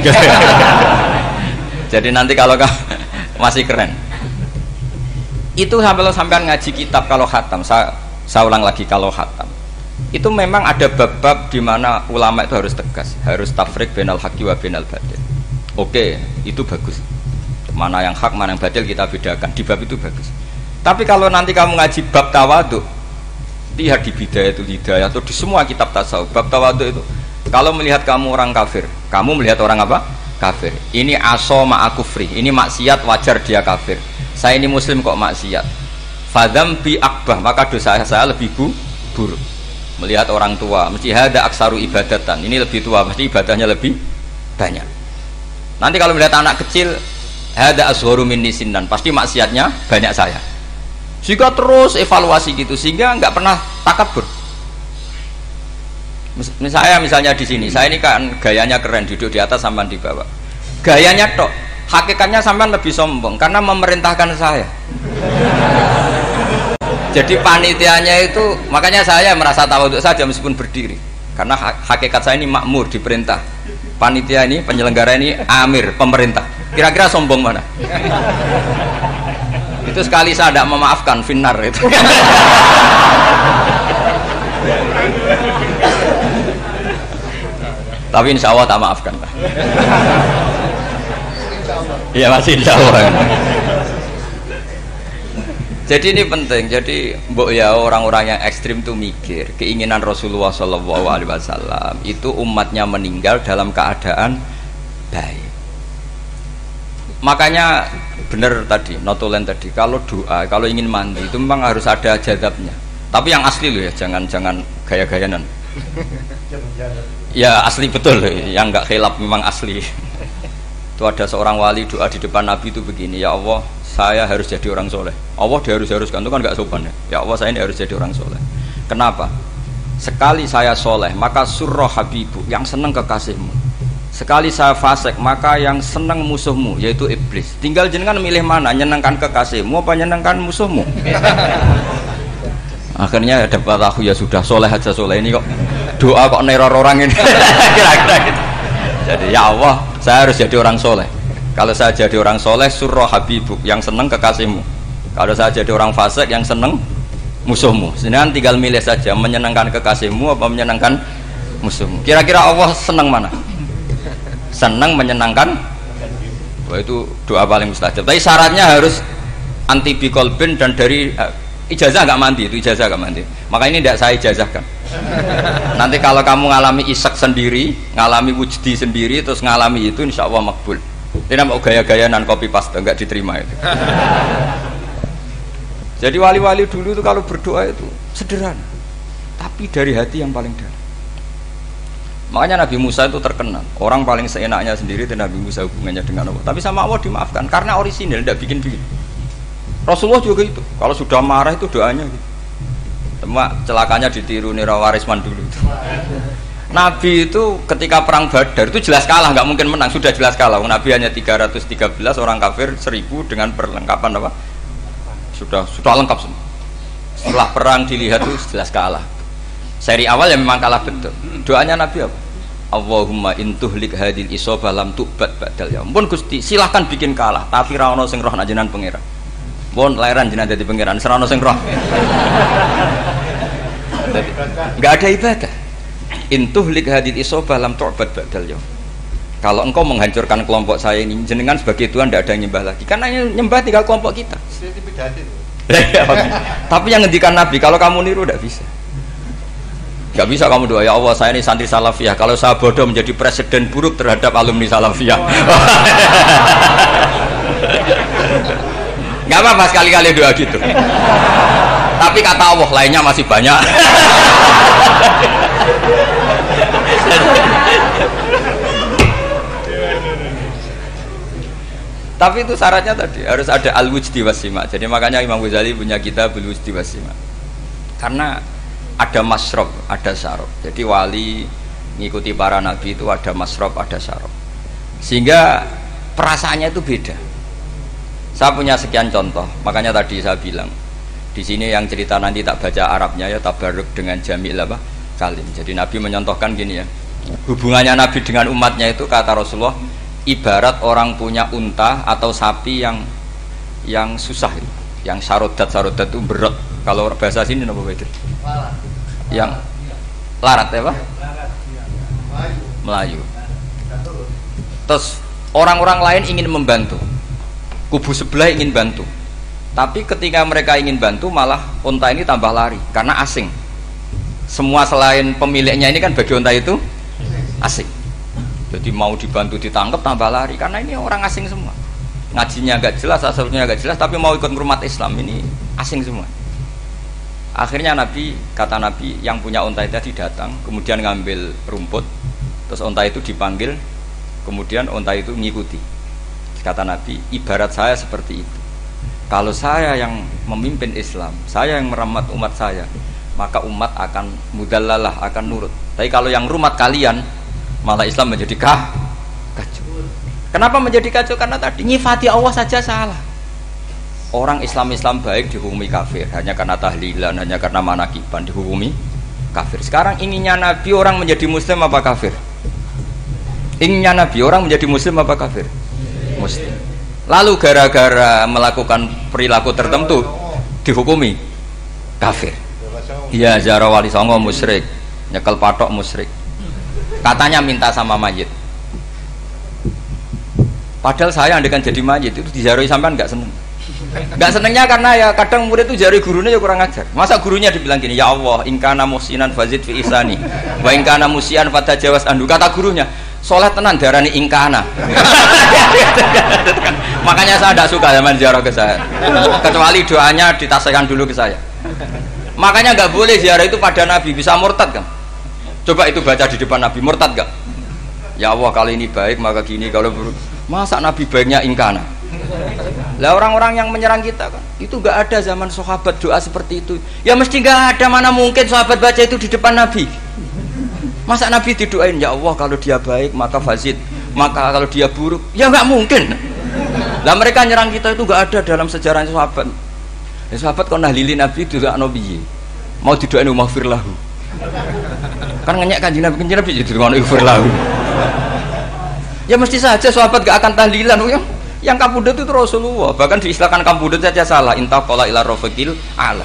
Jadi nanti kalau masih keren. Itu sampean ngaji kitab kalau khatam, saya ulang lagi kalau khatam. Itu memang ada bab-bab di mana ulama itu harus tegas, harus tafriq bainal haqqi wa bainal batil. Oke, itu bagus. Mana yang hak, mana yang batil kita bedakan. Di bab itu bagus. Tapi kalau nanti kamu ngaji bab tawadhu, lihat di Bidayatul Hidayah atau di semua kitab tasawuf, bab tawadhu itu kalau melihat kamu orang kafir, kamu melihat orang apa? Kafir. Ini aso ma'akufri, ini maksiat wajar dia kafir. Saya ini muslim kok maksiat. Fadam bi akbah, maka dosa saya lebih buruk. Melihat orang tua, mesti hada aksaru ibadatan, ini lebih tua, mesti ibadahnya lebih banyak. Nanti kalau melihat anak kecil, hada asgharu minni sinnan, pasti maksiatnya banyak saya. Sehingga terus evaluasi gitu, sehingga nggak pernah takabur. Misalnya di sini, saya ini kan gayanya keren, duduk di atas sampean di bawah. Gayanya tok, hakikatnya sampean lebih sombong karena memerintahkan saya. Jadi panitianya itu, makanya saya merasa tawadhu saja meskipun berdiri, karena hakikat saya ini makmur, diperintah. Panitia ini, penyelenggara ini amir, pemerintah. Kira-kira sombong mana? Itu sekali saya tidak memaafkan finnar itu. Tapi insya Allah tak maafkan. Iya masih insya Allah. Jadi ini penting. Jadi mbok ya orang-orang yang ekstrim tuh mikir keinginan Rasulullah SAW itu umatnya meninggal dalam keadaan baik. Makanya benar tadi, notulen tadi, kalau doa, kalau ingin mandi itu memang harus ada jadabnya. Tapi yang asli loh ya, jangan gaya-gayanan. Ya asli betul, yang nggak khilaf memang asli. Itu ada seorang wali doa di depan Nabi itu begini, ya Allah, saya harus jadi orang soleh. Allah diharuskan itu kan nggak sopan ya. Ya Allah, saya ini harus jadi orang soleh. Kenapa? Sekali saya soleh, maka surroh habibu, yang senang kekasihmu. Sekali saya fasik, maka yang senang musuhmu, yaitu iblis. Tinggal jenengan milih mana, nyenangkan kekasihmu apa nyenangkan musuhmu. Akhirnya dapat aku ya sudah soleh aja soleh ini kok doa kok neror orang ini. Kira-kira gitu. Jadi ya Allah, saya harus jadi orang soleh. Kalau saya jadi orang soleh, surroh habibuk, yang senang kekasihmu. Kalau saya jadi orang fasik, yang senang musuhmu. Sedangkan tinggal milih saja, menyenangkan kekasihmu apa menyenangkan musuhmu. Kira-kira Allah senang mana? Senang menyenangkan. Wah, itu doa paling mustajab. Tapi syaratnya harus anti bikolbin dan dari ijazah nggak mandi, itu ijazah nggak mandi. Maka ini tidak saya ijazahkan. Nanti kalau kamu ngalami isak sendiri, ngalami wujdi sendiri, terus ngalami itu, insya Allah makbul. Ini mau gaya-gayaan copy paste nggak diterima itu. Jadi wali-wali dulu itu kalau berdoa itu sederhana, tapi dari hati yang paling dalam. Makanya Nabi Musa itu terkenal, orang paling seenaknya sendiri itu Nabi Musa hubungannya dengan Allah. Tapi sama Allah dimaafkan karena orisinil, tidak bikin-bikin. Rasulullah juga itu, kalau sudah marah itu doanya gitu. Cuma celakanya ditiru Nira Warisman dulu itu. Nabi itu ketika perang Badar itu jelas kalah, nggak mungkin menang, sudah jelas kalah. Nabi hanya 313, orang kafir 1000 dengan perlengkapan apa? Sudah lengkap semua. Setelah perang dilihat itu jelas kalah. Seri awal yang memang kalah betul. Doanya Nabi apa? Allahumma intuhlik hadil isobah lam tu'bad ba'dal yaum. Pun Gusti silahkan bikin kalah, tapi ra ono sing roh najenan pangeran. Pun lairan jenengan dadi pangeran, serano sing roh. Enggak ada ibadah. Intuhlik hadil isobah lam tu'bad ba'dal yaum. Kalau engkau menghancurkan kelompok saya ini, jenengan sebagai Tuhan tidak ada yang nyembah lagi. Karena yang nyembah tinggal kelompok kita. Tapi yang ngendikan Nabi, kalau kamu niru tidak bisa. Gak bisa kamu doa, ya Allah saya ini santri salafiyah, kalau saya bodoh menjadi presiden buruk terhadap alumni salafiyah. Gak apa-apa sekali-kali doa gitu. Tapi kata Allah lainnya masih banyak. Tapi itu syaratnya tadi harus ada al-wujdi wasima. Jadi makanya Imam Ghazali punya kitab al-wujdi wasima. Karena ada masrob, ada syarab. Jadi wali ngikuti para nabi itu ada masrob, ada syarab. Sehingga perasaannya itu beda. Saya punya sekian contoh. Makanya tadi saya bilang di sini yang cerita nanti tak baca Arabnya ya, tabarruk dengan jamil apa kalim. Jadi Nabi menyontohkan gini ya. Hubungannya Nabi dengan umatnya itu kata Rasulullah ibarat orang punya unta atau sapi yang susah, yang sarodat itu berat. Kalau bahasa sini apa beda? Yang larat ya Pak? Melayu. Terus orang-orang lain ingin membantu, kubu sebelah ingin bantu, tapi ketika mereka ingin bantu malah unta ini tambah lari karena asing. Semua selain pemiliknya ini kan bagi unta itu asing. Jadi mau dibantu ditangkap tambah lari karena ini orang asing semua. Ngajinya agak jelas, asalnya agak jelas, tapi mau ikut umat Islam ini asing semua. Akhirnya kata Nabi yang punya unta itu tadi datang, kemudian ngambil rumput, terus unta itu dipanggil, kemudian unta itu ngikuti. Kata Nabi, ibarat saya seperti itu. Kalau saya yang memimpin Islam, saya yang merawat umat saya, maka umat akan mudallalah, akan nurut. Tapi kalau yang rumat kalian, malah Islam menjadi kacau. Kenapa menjadi kacau? Karena tadi nyifati Allah saja salah. Orang Islam baik dihukumi kafir hanya karena tahlilan, hanya karena manakiban dihukumi kafir. Sekarang inginnya Nabi orang menjadi muslim apa kafir? Inginnya Nabi orang menjadi muslim apa kafir? Muslim. Lalu gara-gara melakukan perilaku tertentu dihukumi kafir. Iya, ziarah wali songo musyrik, nyekel patok musyrik. Katanya minta sama mayit. Padahal saya andekan jadi mayit itu diziarahi sampean nggak seneng. Nggak senengnya karena ya kadang murid itu jari gurunya ya kurang ajar. Masa gurunya dibilang gini, ya Allah, ingkana musinan fazid fi isani, wa ingkana musian fatajawas andu. Kata gurunya, soleh tenan darani ingkana. Makanya saya tidak suka zaman ziarah ke saya. Kecuali doanya ditasihkan dulu ke saya. Makanya nggak boleh ziarah itu pada Nabi, bisa murtad kan? Coba itu baca di depan Nabi, murtad gak? Ya Allah, kalau ini baik maka gini, kalau buruk. Masa Nabi baiknya ingkana? Lah orang-orang yang menyerang kita kan, itu gak ada zaman sahabat doa seperti itu. Ya mesti gak ada, mana mungkin sahabat baca itu di depan Nabi. Masa Nabi didoain, ya Allah kalau dia baik maka fazid, maka kalau dia buruk, ya gak mungkin. Lah mereka nyerang kita itu gak ada dalam sejarah sahabat. Ya sahabat kok nahlilin Nabi itu gak nabi, mau didoain maghfir lahu. Kan ngenyek kanjeng Nabi itu maghfir lahu. Ya mesti saja sahabat gak akan tahlilan ya. Yang kabudut itu Rasulullah, bahkan diistilahkan kabudut saja salah. Intaqala ila rafiqil ala.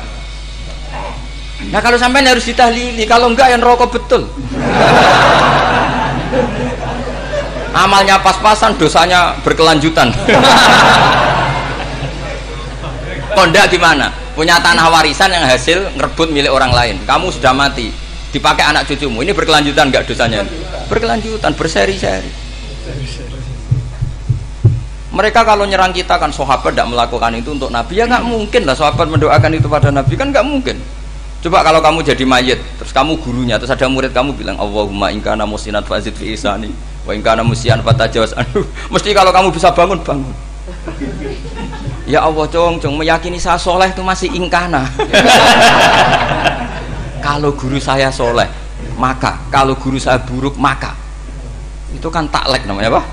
Nah kalau sampai harus ditahlili, kalau enggak yang rokok betul. Amalnya pas-pasan, dosanya berkelanjutan. Kondak gimana? Punya tanah warisan yang hasil ngerebut milik orang lain. Kamu sudah mati, dipakai anak cucumu. Ini berkelanjutan enggak dosanya? Berkelanjutan, berseri-seri. Mereka kalau nyerang kita kan sahabat tidak melakukan itu untuk Nabi, ya nggak mungkin lah sahabat mendoakan itu pada Nabi, kan nggak mungkin. Coba kalau kamu jadi mayit, terus kamu gurunya, terus ada murid kamu bilang Allahumma ingkana musinat fazid fi isani wa ingkana musian fatajawaz anhu. Mesti kalau kamu bisa bangun. Ya Allah cong meyakini saya soleh itu masih ingkana. Kalau guru saya soleh maka, kalau guru saya buruk maka, itu kan taklek namanya apa?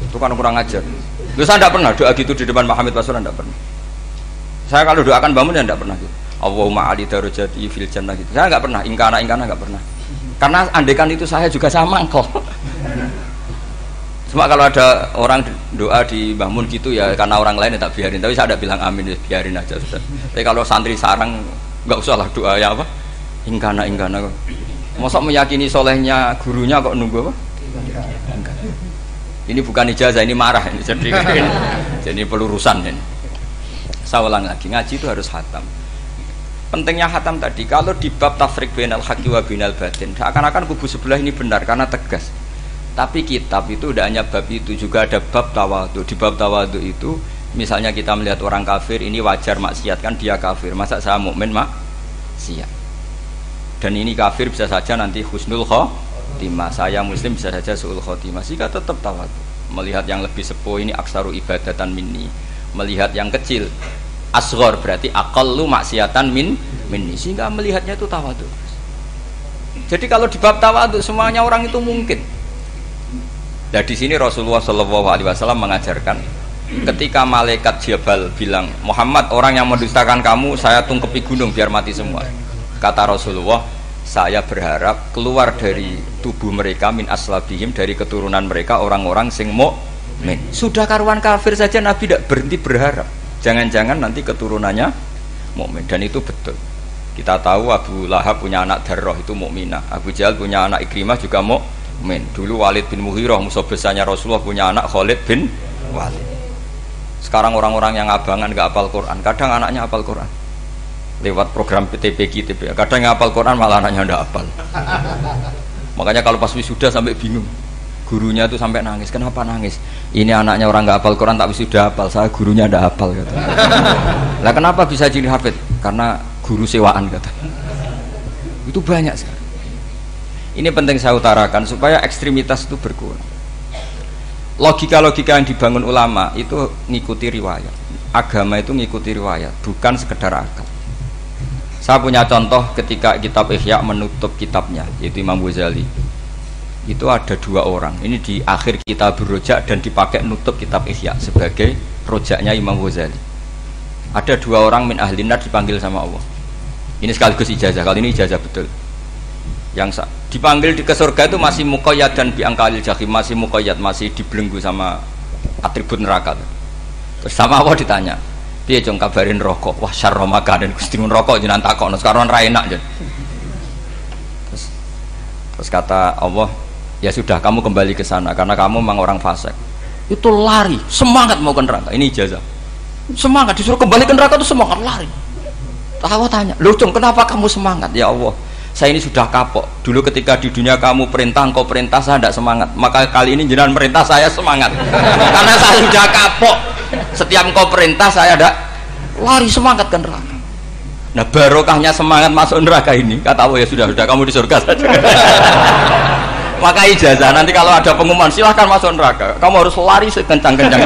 Itu kan kurang ajar. Loh, saya tidak pernah doa gitu di depan Pak Hamid Pasuruan, tidak pernah. Saya kalau doakan bangun ya tidak pernah gitu. Allahumma ali darajati fil jannah gitu. Saya nggak pernah, ingkana nggak pernah. Karena andekan itu saya juga sama mangkol. Cuma kalau ada orang doa di bangun gitu ya karena orang lain ya tak biarin. Tapi saya tidak bilang amin, ya biarin aja sudah. Tapi kalau santri sarang nggak usah lah doa ya apa? Ingkana. Masa meyakini solehnya gurunya kok nunggu apa? Ini bukan ijazah, ini marah ini. Jadi pelurusan ini. Saya ulang lagi, ngaji itu harus khatam. Pentingnya khatam tadi, kalau di bab tafriq bainal haqqi wa bainal batin, seakan-akan kubu sebelah ini benar karena tegas. Tapi kitab itu tidak hanya bab itu, juga ada bab tawadhu. Di bab tawadhu itu, misalnya kita melihat orang kafir, ini wajar maksiat kan dia kafir. Masa saya mukmin maksiat? Dan ini kafir bisa saja nanti husnul khotimah, saya muslim bisa saja su'ul khotimah. Jika tetap tawadhu, melihat yang lebih sepuh ini aksaru ibadatan minni, melihat yang kecil asghar berarti aqallu maksiatan minni, sehingga melihatnya itu tawadhu. Jadi kalau di bab tawadhu semuanya orang itu mungkin. Nah di sini Rasulullah SAW mengajarkan, ketika malaikat Jabal bilang, Muhammad, orang yang mendustakan kamu saya tungkepi gunung biar mati semua. Kata Rasulullah, saya berharap keluar dari tubuh mereka min aslabihim, dari keturunan mereka orang-orang sing mukmin. Sudah karuan kafir saja Nabi tidak berhenti berharap. Jangan-jangan nanti keturunannya mukmin, dan itu betul. Kita tahu Abu Lahab punya anak Darroh itu mukminah. Abu Jahal punya anak Ikrimah juga mukmin. Dulu Walid bin Mughirah musuh besarnya Rasulullah punya anak Khalid bin Walid. Sekarang orang-orang yang abangan nggak hafal Quran, kadang anaknya hafal Quran. Lewat program PTPG, kadang hafal Quran malah anaknya nggak hafal. Makanya kalau pas wisuda sampai bingung. Gurunya itu sampai nangis. Kenapa nangis? Ini anaknya orang nggak hafal Quran tapi sudah hafal, saya gurunya nggak hafal kata. Lah kenapa bisa jadi hafid? Karena guru sewaan kata. Itu banyak sekali. Ini penting saya utarakan supaya ekstremitas itu berkurang. Logika-logika yang dibangun ulama itu ngikuti riwayat. Agama itu ngikuti riwayat, bukan sekedar akal. Saya punya contoh ketika kitab Ihya menutup kitabnya, yaitu Imam Ghazali. Itu ada dua orang, ini di akhir kitab Rojak dan dipakai nutup kitab Ihya sebagai rojaknya Imam Ghazali. Ada dua orang min ahlinar dipanggil sama Allah. Ini sekaligus ijazah, kali ini ijazah betul. Yang dipanggil ke surga itu masih muqayyad dan biangkalil jahim, masih muqayyad, masih dibelenggu sama atribut neraka. Terus sama Allah ditanya, piye jong kabarin rokok? Wah syarra makanan, Gusti mun rokok jenengan takokno, sekarang ra enak jen. Terus kata Allah, Ya sudah, kamu kembali ke sana karena kamu memang orang fasik. Itu lari, semangat mau ke neraka. Ini ijazah. Semangat disuruh kembali ke neraka itu semangat lari. Allah tanya, "Loh, Cung, kenapa kamu semangat?" Ya Allah, saya ini sudah kapok. Dulu ketika di dunia kamu perintah, engkau perintah, saya tidak semangat. Maka kali ini jenengan perintah, saya semangat. Karena saya sudah kapok. Setiap engkau perintah, saya ada lari semangat ke neraka. Nah, barokahnya semangat masuk neraka ini, kata Allah, ya sudah kamu di surga saja. Maka ijazah, nanti kalau ada pengumuman silahkan masuk neraka, kamu harus lari sekencang-kencang.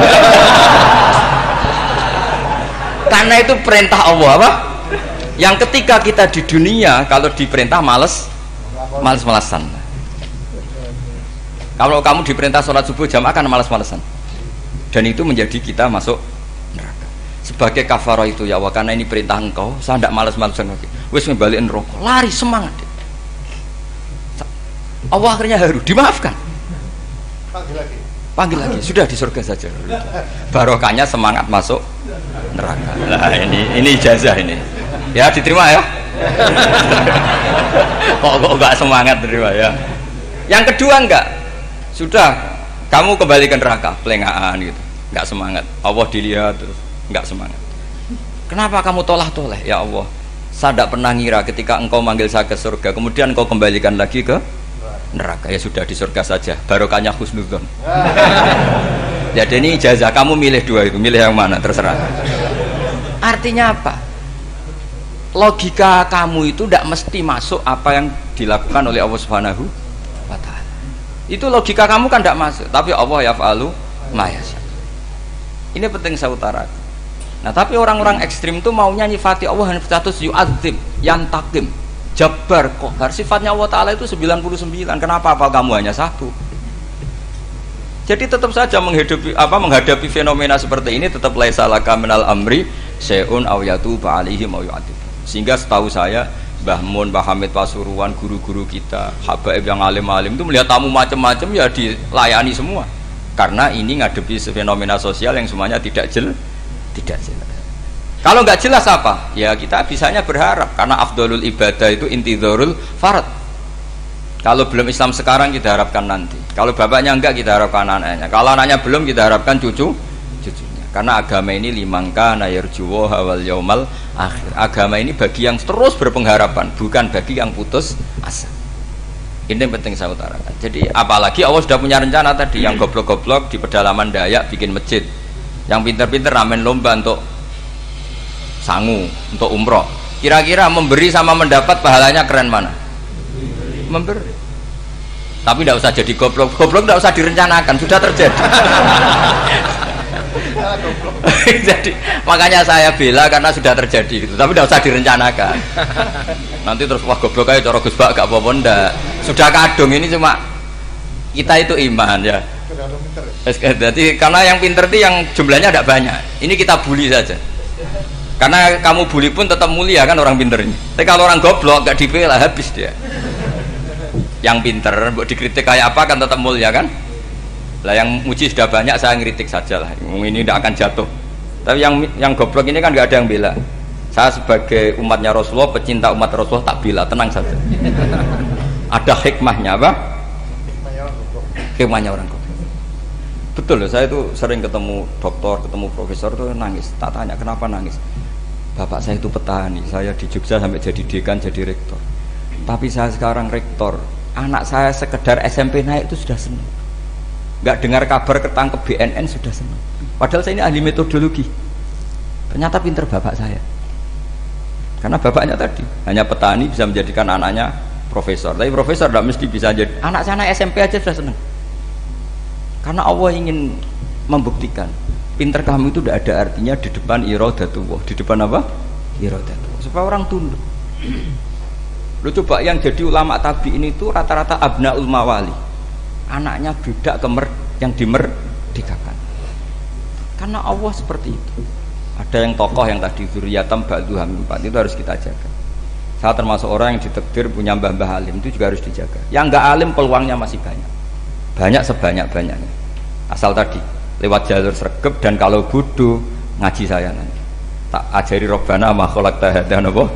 Karena itu perintah Allah apa? Yang ketika kita di dunia kalau diperintah males-malesan. Kalau kamu diperintah sholat subuh jamaah kan males-malesan. Dan itu menjadi kita masuk neraka. Sebagai kafarah itu ya Allah, karena ini perintah engkau, saya tidak males-malesan lagi. Wis ngebalikin rokok, lari semangat. Allah akhirnya haru, dimaafkan. Panggil lagi, sudah di surga saja. Barokahnya semangat masuk neraka. Nah ini ijazah ini. Ya diterima ya. kok enggak semangat terima ya. Yang kedua enggak. Sudah kamu kembali ke neraka, pelengahan gitu. Enggak semangat. Allah dilihat terus enggak semangat. Kenapa kamu tolah-toleh? Ya Allah, saya tidak pernah ngira ketika engkau manggil saya ke surga, kemudian engkau kembalikan lagi ke neraka. Ya sudah di surga saja, barokahnya husnudzon. Jadi ini ijazah, kamu milih dua itu, milih yang mana terserah. Artinya apa? Logika kamu itu tidak mesti masuk apa yang dilakukan oleh Allah Subhanahu wa ta'ala. Itu logika kamu kan tidak masuk, tapi Allah yaf'alu ma yasha. Ini penting saya utarakan. Nah, tapi orang-orang ekstrim itu maunya nyifati Allah dengan status yu'adzib, yantakim, Jabbar, Qahar. Sifatnya Allah Ta'ala itu 99. Kenapa apa kamu hanya satu? Jadi tetap saja menghadapi fenomena seperti ini tetap laisa laka minal amri syai'un aw yatuba alaihim aw yu'adzib. Sehingga setahu saya Mbah Mun, Mbah Hamid Pasuruan, guru-guru kita, habaib yang alim-alim itu melihat tamu macam-macam ya dilayani semua. Karena ini ngadepi fenomena sosial yang semuanya tidak jelas. Kalau nggak jelas apa? Ya kita bisanya berharap karena afdolul ibadah itu intidharul farad. Kalau belum Islam sekarang kita harapkan nanti. Kalau bapaknya enggak kita harapkan anaknya. Kalau anaknya belum kita harapkan cucunya. Karena agama ini limangka nayarjuwa hawal yaumal akhir. Agama ini bagi yang terus berpengharapan, bukan bagi yang putus asa. Ini yang penting saya utarakan. Jadi apalagi Allah sudah punya rencana tadi, yang goblok-goblok di pedalaman Dayak bikin masjid, yang pinter-pinter ramen lomba untuk sangu, untuk umroh. Kira-kira memberi sama mendapat pahalanya keren mana? Memberi. Tapi tidak usah jadi goblok. Goblok tidak usah direncanakan, sudah terjadi. Jadi makanya saya bela karena sudah terjadi gitu. Tapi tidak usah direncanakan. Nanti terus wah goblok aja cara Gus Bak gak apa-apa ndak. Sudah kadung, ini cuma kita itu iman ya. Jadi karena yang pinter itu yang jumlahnya tidak banyak. Ini kita bully saja. Karena kamu bully pun tetap mulia kan orang pinter ini. Tapi kalau orang goblok gak dibela habis dia. Yang pinter buat dikritik kayak apa kan tetap mulia kan. Lah yang muji sudah banyak, saya ngeritik saja lah. Ini tidak akan jatuh. Tapi yang goblok ini kan nggak ada yang bela. Saya sebagai umatnya Rasulullah, pecinta umat Rasulullah tak bela, tenang saja. Ada hikmahnya apa? Hikmahnya orang goblok. Betul loh, saya itu sering ketemu dokter, ketemu profesor tuh nangis. Tak tanya kenapa nangis. Bapak saya itu petani, saya di Jogja sampai jadi dekan, jadi rektor. Tapi saya sekarang rektor, anak saya sekedar SMP naik itu sudah senang. Nggak dengar kabar ketangkep BNN sudah senang. Padahal saya ini ahli metodologi. Ternyata pinter bapak saya. Karena bapaknya tadi hanya petani bisa menjadikan anaknya profesor. Tapi profesor tidak mesti bisa jadi. Anak saya SMP aja sudah senang. Karena Allah ingin membuktikan pinter kamu itu tidak ada artinya di depan iradatullah. Di depan apa? Iradatullah. Supaya orang tunduk. Lu coba yang jadi ulama tabi'in itu rata-rata abnaul mawali. Anaknya budak yang dimerdekakan. Karena Allah seperti itu. Ada yang tokoh yang tadi dzurriyatam ba'duha min ba'd, itu harus kita jaga. Saya termasuk orang yang ditakdir punya mbah-mbah alim, itu juga harus dijaga. Yang enggak alim peluangnya masih banyak. Banyak sebanyak-banyaknya. Asal tadi lewat jalur sregep, dan kalau bodoh ngaji saya nanti. Tak ajari Rabbana ma khalaqta hadza napa?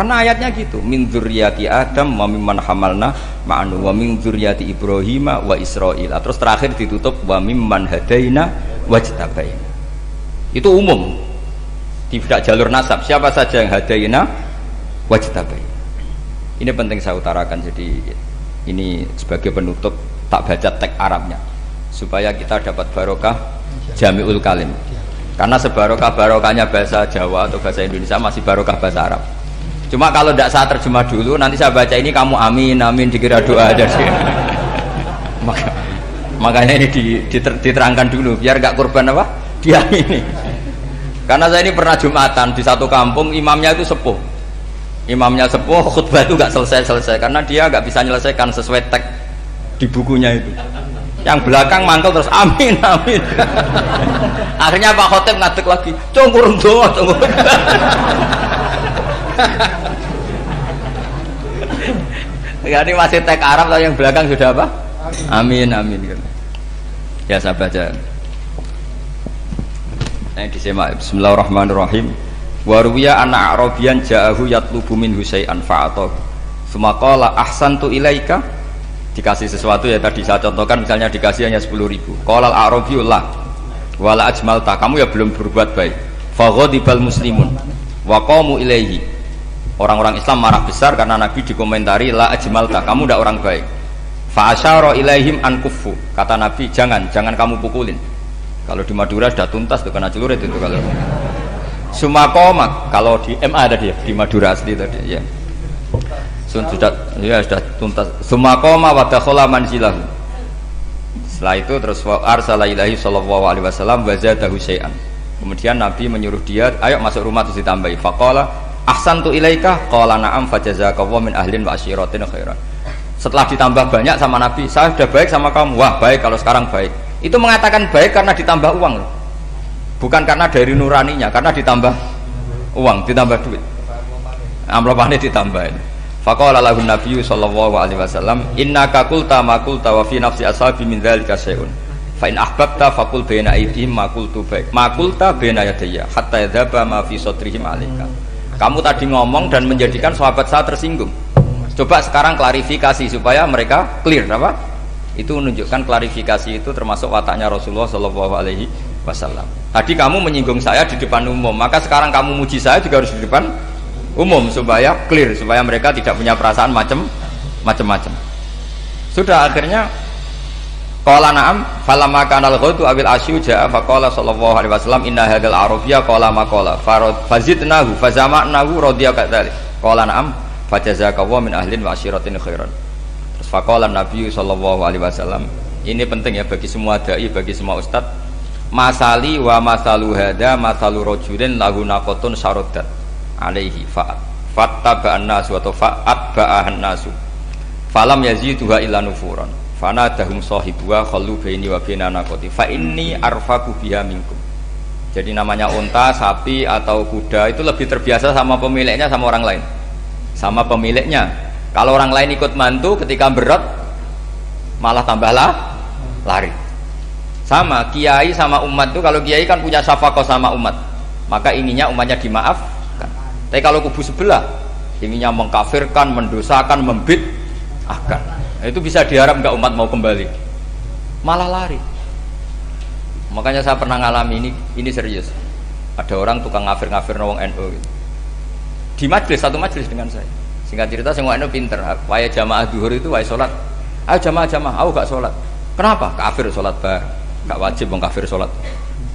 Karena ayatnya gitu, min dzurriyyati Adam wa mimman hamalna ma'anu wa min dzurriyyati Ibrahim wa Israil. Terus terakhir ditutup wa mimman hadaina wajtabaina. Itu umum. Tidak jalur nasab. Siapa saja yang hadaina wajtabaina. Ini penting saya utarakan. Jadi ini sebagai penutup tak baca teks Arabnya supaya kita dapat barokah jami'ul kalim. Karena sebarokah-barokahnya bahasa Jawa atau bahasa Indonesia masih barokah bahasa Arab. Cuma kalau tidak saya terjemah dulu, nanti saya baca ini kamu amin, amin dikira doa aja sih. Makanya ini diterangkan dulu, biar gak korban apa? Diamini. Karena saya ini pernah Jumatan di satu kampung, imamnya itu sepuh. Imamnya sepuh, khutbah itu gak selesai-selesai karena dia gak bisa menyelesaikan sesuai teks di bukunya itu. Yang belakang mantul terus amin, amin. Akhirnya Pak Khotib ngadeg lagi, cungkur doa, cungkur. Ya, ini masih teks Arab tapi yang belakang sudah apa? Amin, amin. Ya saya baca. Ini disimak. Bismillahirrahmanirrahim. Wa ruwiya anna a'rabiyan ja'ahu yatlubu min husai'an fa'atahu. Tsumma qala ahsantu ilaika. Dikasih sesuatu ya tadi saya contohkan misalnya dikasih hanya 10.000. Qala al-a'rabiyyu la wala ajmalta. Kamu ya belum berbuat baik. Fa ghadibal muslimun wa qamu ilaihi. Orang-orang Islam marah besar karena Nabi dikomentari la ajmalta, kamu tidak orang baik. Fa asyara ilaihim an kuffu. Kata Nabi, jangan kamu pukulin. Kalau di Madura sudah tuntas tuh kena celurit itu kalau. Sumakoma kalau di MA tadi ya, di Madura asli tadi ya. Sudah tuntas. Sumakoma wa dakhala manzilahu. Setelah itu terus arsala ilahi sallallahu alaihi wasallam wa zadahu syai'an. Kemudian Nabi menyuruh dia, ayo masuk rumah terus ditambahi. Faqala ahsantu ilaika qala na'am fajazakallahu min ahlin wa asyiratin khairan. Setelah ditambah banyak sama Nabi, saya sudah baik sama kamu. Wah, baik kalau sekarang baik. Itu mengatakan baik karena ditambah uang loh. Bukan karena dari nuraninya, karena ditambah uang, ditambah duit. Amplopane ditambahin. Faqala lahu nabiyyu sallallahu alaihi wasallam, innaka qulta ma qulta wa fi nafsi ashabi min dzalika syai'un. Fa in ahbabta faqul baina aydihim ma qultu baik. Ma qulta baina yadayya hatta yadhaba ma fi sadrihim alaika. Kamu tadi ngomong dan menjadikan sahabat saya tersinggung. Coba sekarang klarifikasi supaya mereka clear apa? Itu menunjukkan klarifikasi itu termasuk wataknya Rasulullah Shallallahu Alaihi Wasallam. Tadi kamu menyinggung saya di depan umum, maka sekarang kamu muji saya juga harus di depan umum supaya clear, supaya mereka tidak punya perasaan macam-macam. Sudah akhirnya qala na'am falamma kana al-ghadu awil asyu ja'a faqala sallallahu alaihi wasallam inna hadzal arabiyya qala ma qala fazidnahu fazama'nahu radiya kadzalik qala na'am fajazakallahu min ahlin wa asyiratin khairan. Terus faqala Nabi sallallahu alaihi wasallam, ini penting ya bagi semua dai, bagi semua ustaz. Masali wa masalu hada masalu rajulin lahu naqatun syaradat alaihi fattaba'an nasu wa fa'atba'an nasu falam yaziduha illa nufuran. Fanadahum sahibuha khallu baini wa baina naqati fa inni arfaku biha minkum. Jadi namanya unta, sapi atau kuda itu lebih terbiasa sama pemiliknya sama orang lain. Sama pemiliknya. Kalau orang lain ikut mantu ketika berat malah tambahlah lari. Sama kiai sama umat itu, kalau kiai kan punya syafaqah sama umat, maka inginnya umatnya dimaafkan. Tapi kalau kubu sebelah inginnya mengkafirkan, mendosakan, membid'ahkan. Itu bisa diharap nggak umat mau kembali, malah lari. Makanya saya pernah ngalami ini serius. Ada orang tukang ngafir-ngafir nawang NU gitu. Di majlis, satu majlis dengan saya. Singkat cerita semua NU pinter. Waya jamaah duhur itu waya sholat. Ayo jamaah, aku gak sholat. Kenapa? Kafir sholat bar. Gak wajib mengkafir sholat.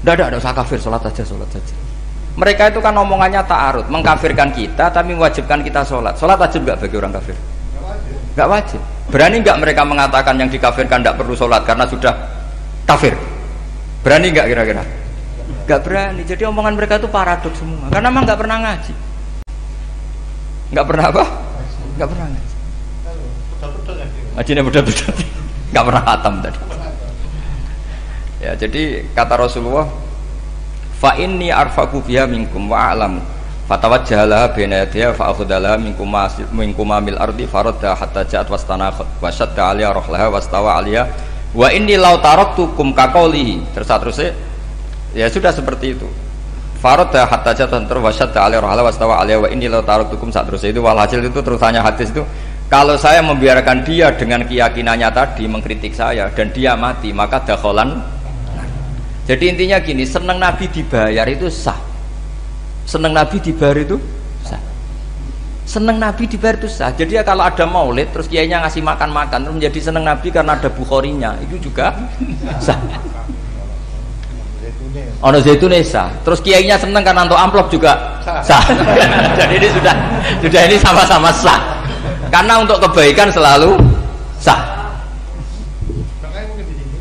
Tidak usah kafir, sholat saja. Mereka itu kan omongannya ta'arud, mengkafirkan kita tapi mewajibkan kita sholat. Sholat wajib gak bagi orang kafir? Gak wajib. Berani nggak mereka mengatakan yang dikafirkan tidak perlu sholat karena sudah kafir? Berani nggak kira-kira? Nggak berani. Jadi omongan mereka itu paradoks semua. Karena memang nggak pernah ngaji. Nggak pernah apa? Nggak pernah ngaji. Ngajinya betul-betul. Nggak pernah khatam tadi. Ya jadi kata Rasulullah, fa inni arfaku biha minkum wa a'lamu. Fatawajjahala baina yadayha fa akhudalaha minkum mil ardi faradda hatta ja'at wastanakhat wa shadda 'aliya rahlaha wastawa 'aliya wa inni law taraktukum kaqaulihi. Terus ya sudah seperti itu. Farada hatta jatan terwasyad alaihi rohala wastawa alaihi wa inni la taraktukum saat terus itu walhasil itu terusannya hadis itu kalau saya membiarkan dia dengan keyakinannya tadi mengkritik saya dan dia mati maka dakholan. Jadi intinya gini, seneng Nabi dibayar itu sah. Seneng Nabi dibayar itu sah. Seneng Nabi dibayar itu sah. Jadi ya kalau ada maulid terus kiainya ngasih makan-makan terus menjadi seneng Nabi karena ada Bukharinya itu juga sah. Ono zaitune sah. Terus kiainya seneng karena untuk amplop juga sah. Jadi ini sudah ini sama-sama sah. Karena untuk kebaikan selalu sah. Makanya mungkin di sini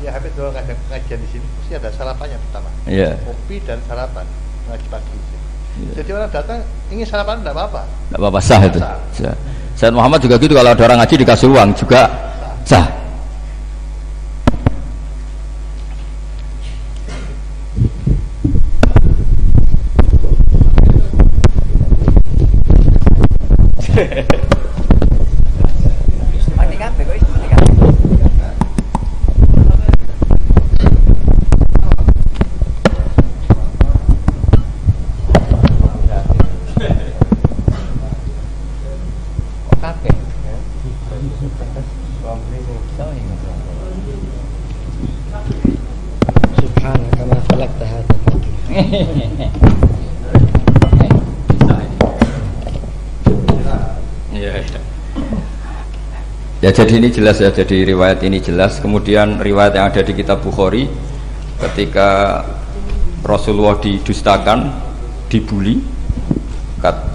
ya habis kalau ngajian di sini mesti ada sarapannya pertama. Iya. Kopi dan sarapan ngaji pagi. Jadi orang datang ingin sarapan tidak apa-apa. Tidak apa-apa sah itu. Sah. Sayyid Muhammad juga gitu kalau ada orang ngaji dikasih uang juga sah. Ya jadi ini jelas ya, jadi riwayat ini jelas. Kemudian riwayat yang ada di kitab Bukhari ketika Rasulullah didustakan, dibuli.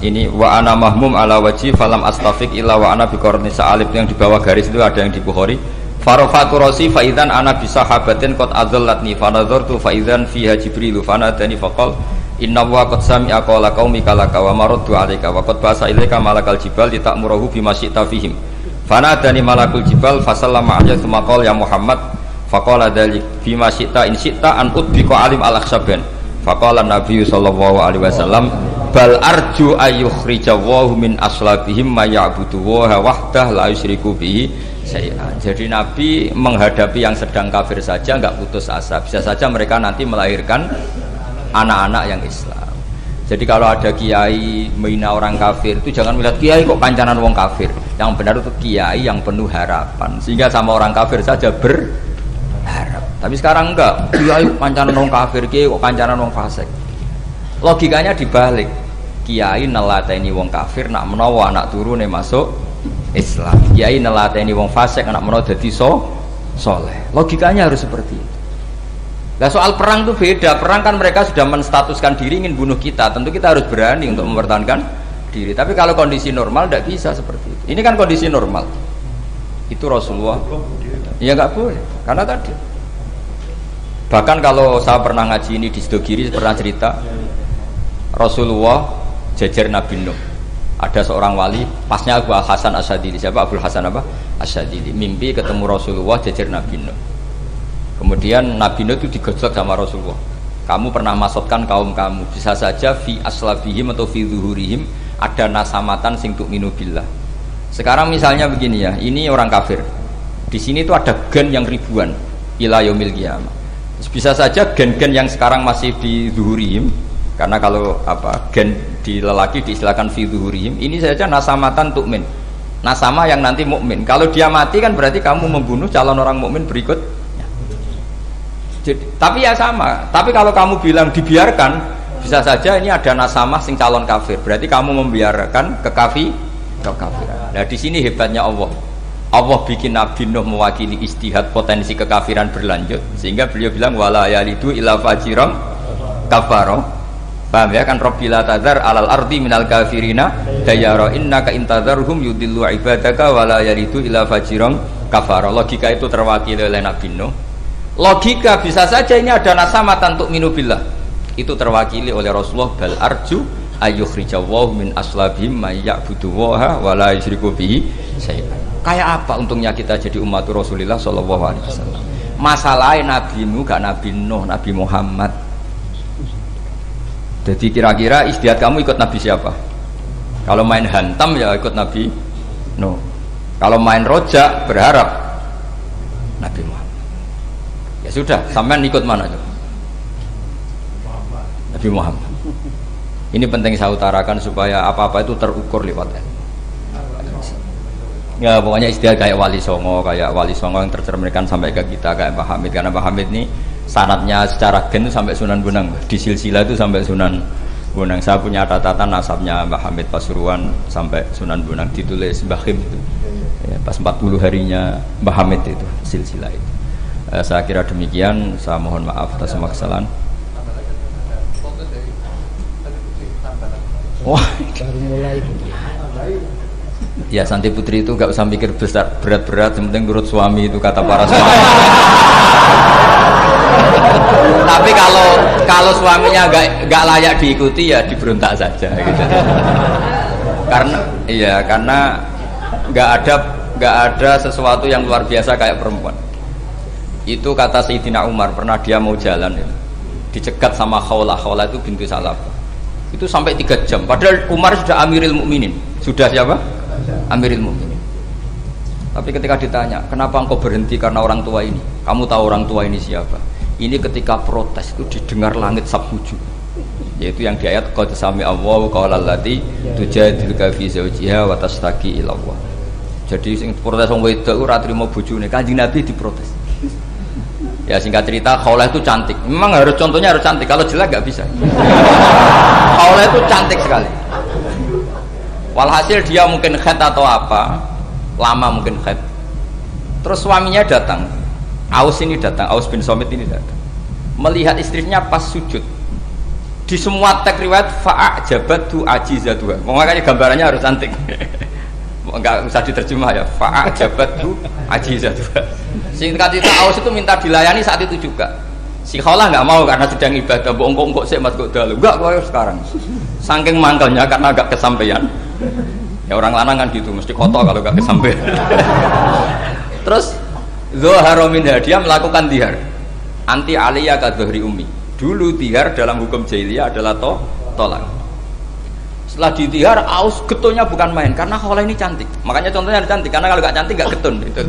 Ini wa ana mahmum ala wajhi falam astafiq illa wa ana biqarni sa'alib yang di bawah garis itu ada yang di Bukhari. Farafatu rasi fa idzan ana bi sahabatin qad adallatni fa nadartu fa idzan fiha jibril fa nadani faqal inna wa qad sami'a qala qaumika laka wa maraddu 'alaika wa qad basa ilaika malakal jibal litamurahu bima syi'ta fihim. Fanadani malakul jibal fasallama alayhi tsumma qala ya Muhammad faqala dzalik bima syi'ta in syi'ta an udbika alim al-akhsaban faqala Nabi sallallahu alaihi wasallam bal arju ayyukhrijawahu min aslabihim may ya'budu wa wahdah la yusyriku bihi syai'an. Jadi Nabi menghadapi yang sedang kafir saja enggak putus asa. Bisa saja mereka nanti melahirkan anak-anak yang Islam. Jadi kalau ada kiai menghina orang kafir itu jangan melihat kiai kok kancanan wong kafir. Yang benar itu kiai yang penuh harapan. Sehingga sama orang kafir saja berharap. Tapi sekarang enggak. Kiai kancanan wong kafir, kiai kok kancanan wong fasik. Logikanya dibalik. Kiai nelateni wong kafir nak menawa anak turune masuk Islam. Kiai nelateni wong fasik anak menawa dadi soleh. Logikanya harus seperti itu. Nah soal perang itu beda. Perang kan mereka sudah menstatuskan diri ingin bunuh kita. Tentu kita harus berani untuk mempertahankan diri. Tapi kalau kondisi normal tidak bisa seperti itu. Ini kan kondisi normal. Itu Rasulullah. Ya nggak boleh. Karena tadi. Bahkan kalau saya pernah ngaji ini di Sidogiri pernah cerita Rasulullah jajar Nabi Nuh. Ada seorang wali, pasnya Abu Hasan Asyadili. Siapa Abu Hasan apa? Asyadili. Mimpi ketemu Rasulullah jajar Nabi Nuh. Kemudian Nabi Nuh itu digojlok sama Rasulullah. Kamu pernah maksudkan kaum kamu bisa saja fi aslabihim atau fi zuhurihim ada nasamatan sing tu'minu billah. Sekarang misalnya begini ya, ini orang kafir. Di sini itu ada gen yang ribuan ila yaumil qiyamah. Bisa saja gen-gen yang sekarang masih di zuhurihim karena kalau apa gen di lelaki diistilahkan fi zuhurihim, ini saja nasamatan tu'min. Nasama yang nanti mukmin. Kalau dia mati kan berarti kamu membunuh calon orang mukmin berikut. Jadi, tapi ya sama. Tapi kalau kamu bilang dibiarkan, bisa saja ini ada nasamah sing calon kafir. Berarti kamu membiarkan kekafiran. Nah di sini hebatnya Allah. Allah bikin Nabi Nuh mewakili istihad potensi kekafiran berlanjut, sehingga beliau bilang wala yalidu illa fajiran kafaro. Paham ya kan? Rabbila tadzar alal ardi minal kafirina dayara innaka intadzarhum yudillu ibadaka wala yalidu illa fajiran kafaro. Logika itu terwakili oleh Nabi Nuh. Logika bisa saja ini ada nasamatan untuk minubillah. Itu terwakili oleh Rasulullah bal arju ayyukhrijawahu min aslabihim may ya'budu wa la yusyriku bihi syai'an. Kayak apa untungnya kita jadi umat Rasulullah sallallahu alaihi wasallam? Masalahnya nabimu gak Nabi Nuh, Nabi Muhammad. Jadi kira-kira istiadat kamu ikut Nabi siapa? Kalau main hantam ya ikut Nabi Nuh. Kalau main rojak berharap Nabi Muhammad. Ya sudah, sampean ikut mana? Nabi Nabi Muhammad. Ini penting saya utarakan supaya apa-apa itu terukur lewat ilmu. Ya pokoknya istilah kayak Wali Songo yang tercerminkan sampai ke kita kayak Pak Hamid, karena Pak Hamid ini sanadnya secara gen itu sampai Sunan Bonang, di silsilah itu sampai Sunan Bonang. Saya punya catatan nasabnya Mbah Hamid Pasuruan sampai Sunan Bonang, ditulis Mbah Him itu. Ya, pas 40 harinya Mbah Hamid itu silsilah itu. Saya kira demikian, saya mohon maaf atas semua kesalahan. Wah, baru mulai. Ya Santi Putri itu gak usah mikir besar berat-berat, yang penting nurut suami, itu kata para suami. Tapi kalau suaminya gak layak diikuti ya diberontak saja gitu. Karena gak ada sesuatu yang luar biasa kayak perempuan. Itu kata Sayyidina Umar, pernah dia mau jalan ya, dicegat sama Khawlah itu bintu Salabah. Itu sampai 3 jam. Padahal Umar sudah Amirul Mukminin. Sudah siapa? Amirul Mukminin. Tapi ketika ditanya, kenapa engkau berhenti karena orang tua ini? Kamu tahu orang tua ini siapa? Ini ketika protes itu didengar langit sabtuju. Yaitu yang di ayat qad sami Allahu qaulal lati tujadiluka fi zawjiha wa tashtaki ila Allah. Jadi sing protes wong wedok ora trimo bojone, Kanjeng Nabi diprotes. Ya singkat cerita, Khawlah itu cantik. Memang contohnya harus cantik. Kalau jelek nggak bisa. Khawlah itu cantik sekali. Walhasil dia mungkin khed atau apa, lama mungkin khed. Terus suaminya datang. Aus bin Somit ini datang. Melihat istrinya pas sujud. Di semua teks riwayat fa'ajabatu ajizatuha. Makanya gambarannya harus cantik. Enggak usah diterjemah ya. Fa'ajabatu ajizatuha. Singkat cerita, Aus itu minta dilayani saat itu juga. Si Khawlah nggak mau karena sedang ibadah. Bongkok sih mas kok dalu. Enggak sekarang. Saking mangkelnya karena agak kesampaian. Ya orang lanang kan gitu, mesti kotor kalau nggak kesampaian. Terus Zuhara minha, dia melakukan dihar. Anti aliyah ka dhuhri ummi. Dulu dihar dalam hukum jahiliyah adalah tolak. Setelah ditihar, Aus getulnya bukan main karena Khawlah ini cantik. Makanya contohnya cantik, karena kalau nggak cantik nggak getun gitu.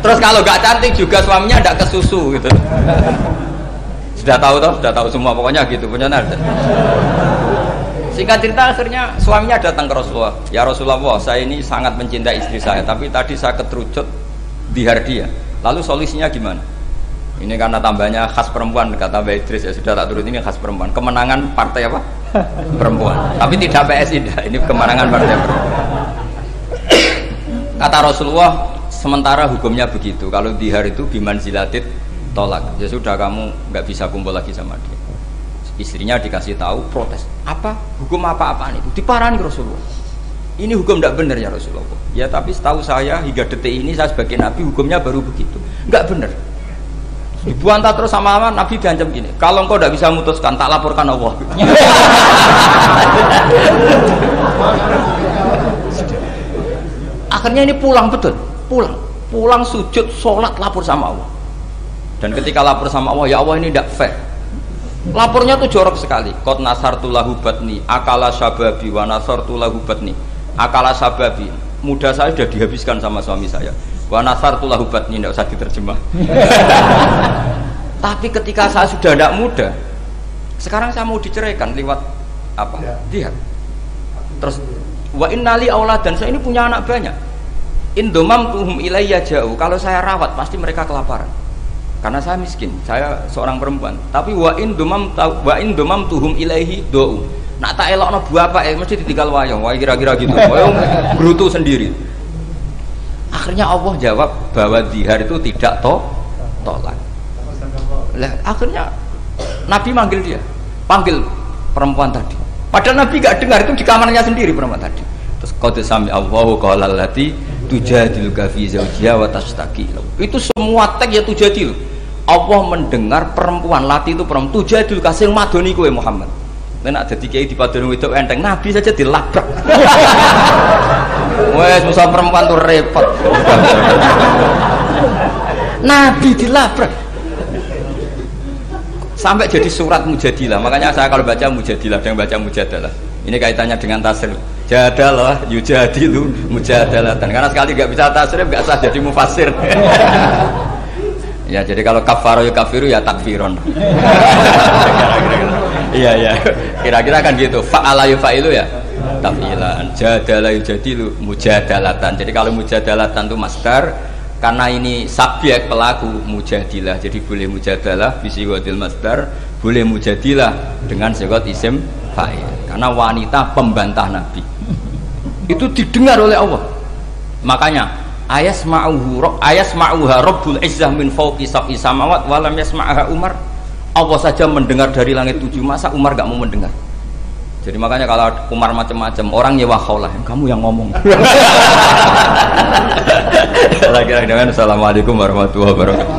Terus kalau nggak cantik juga suaminya nggak kesusu gitu. Sudah tahu semua pokoknya gitu punya nada. Singkat cerita akhirnya suaminya datang ke Rasulullah. Ya Rasulullah, saya ini sangat mencintai istri saya, tapi tadi saya keterucut dihar dia. Lalu solusinya gimana? Ini karena tambahnya khas perempuan, kata Mbak Idris, ya sudah tak turut, ini khas perempuan. Kemenangan partai apa? Perempuan. Tapi tidak PSI, ini kemenangan partai perempuan. Kata Rasulullah, sementara hukumnya begitu. Kalau dihar itu biman zilatit tolak. Ya sudah, kamu nggak bisa kumpul lagi sama dia. Istrinya dikasih tahu, protes. Apa? Hukum apa-apaan itu? Diparani Rasulullah. Ini hukum tidak benar ya Rasulullah. Ya tapi setahu saya hingga detik ini saya sebagai Nabi hukumnya baru begitu. Nggak benar. Dibuantah terus sama Nabi diancam gini, kalau engkau tidak bisa memutuskan tak laporkan Allah. Akhirnya ini pulang sujud sholat lapor sama Allah. Dan ketika lapor sama Allah, ya Allah ini tidak fair. Lapornya tuh jorok sekali. Qad nasartu lahu batni akala sababi wa nasartu lahu batni akala sababi. Muda saya sudah dihabiskan sama suami saya. Wa nasartu lahu batni, tidak usah diterjemah. Tapi ketika saya sudah tidak muda, sekarang saya mau diceraikan lewat apa? Dia. Terus wa innali auladan, saya ini punya anak banyak. Indomam tuhum ilayya jauh. Kalau saya rawat pasti mereka kelaparan. Karena saya miskin, saya seorang perempuan. Tapi wa indomam tuhum ilaihi do'u. Nak tak elokno bapak mesti ditinggal wayang. Wah kira-kira gitu. Wayang gerutu sendiri. Akhirnya Allah jawab bahwa dihar itu tidak tolak. Lah akhirnya Nabi manggil dia, panggil perempuan tadi. Padahal Nabi gak dengar, itu di kamarnya sendiri perempuan tadi. Terus qad sami Allahu qaulal lati tujadiluka fi zawjiha wa tashtaki. Itu semua teks ya tujadil. Allah mendengar perempuan, lati itu perempuan, tujadiluka sing madoni kowe Muhammad. Nek dadi kiai dipadoni wedok enteng, Nabi saja dilabrak. Wes musuh perempuan tuh repot. Nabi dilabrak. Sampai jadi surat Mujadilah. Makanya saya kalau baca Mujadilah dan baca Mujadalah, ini kaitannya dengan tasrif. Jadalah yujadilu mujadalah. Dan karena sekali nggak bisa tasrif, nggak sah jadi mufassir. Ya, jadi kalau kafaro ya kafiru ya takfiron. Iya iya. Kira-kira kan gitu. Fa'ala yufa'ilu ya taf'ilan. Jadala yujadilu mujadalatan. Jadi kalau mujadalatan itu masdar, karena ini subjek pelaku mujadilah. Jadi boleh mujadalah bisi wadil masdar, boleh mujadilah dengan sigot isim fa'il. Karena wanita pembantah Nabi. Itu didengar oleh Allah. Makanya ayasma'uha rabbul izzah min fawqi sab'i samawat wa lam yasma'ha Umar. Allah saja mendengar dari langit 7, masa Umar gak mau mendengar? Jadi makanya kalau Umar macam-macam, orang nyewa khaulah, kamu yang ngomong. Lagi-lagi dengan Assalamualaikum warahmatullahi wabarakatuh.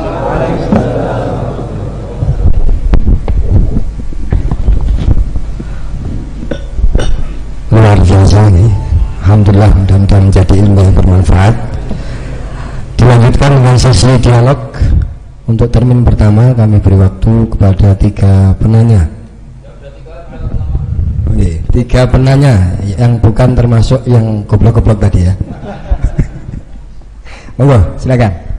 Luar biasa nih. Alhamdulillah, mudah-mudahan menjadi ilmu yang bermanfaat. Dilanjutkan dengan sesi dialog. Untuk termin pertama kami beri waktu kepada 3 penanya. Oke, 3 penanya yang bukan termasuk yang goblok-goblok tadi ya. Monggo, silakan.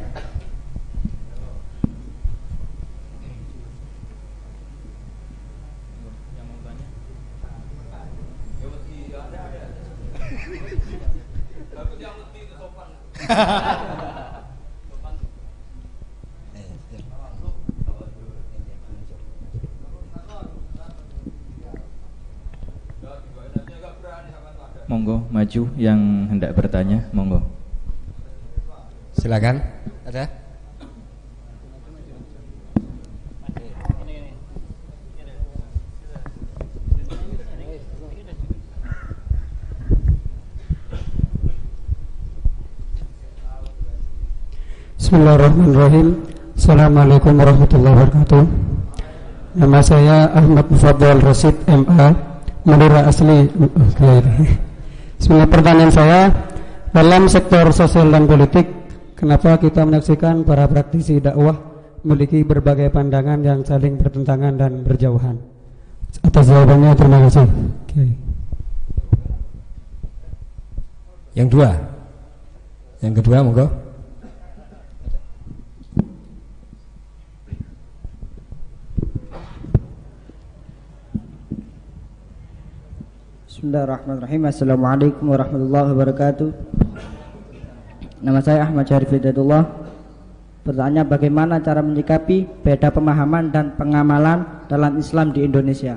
Monggo maju yang hendak bertanya, monggo. Silakan. Ada? Bismillahirrahmanirrahim. Assalamualaikum warahmatullahi wabarakatuh. Nama saya Ahmad Mufaddal Rasid MA, Madura asli. Bismillah, pertanyaan saya, dalam sektor sosial dan politik, kenapa kita menyaksikan para praktisi dakwah memiliki berbagai pandangan yang saling bertentangan dan berjauhan? Atas jawabannya terima kasih. Yang kedua monggo. Bismillahirrahmanirrahim. Assalamualaikum warahmatullahi wabarakatuh. Nama saya Ahmad Syarif Hidayatullah. Pertanyaannya, bagaimana cara menyikapi beda pemahaman dan pengamalan dalam Islam di Indonesia?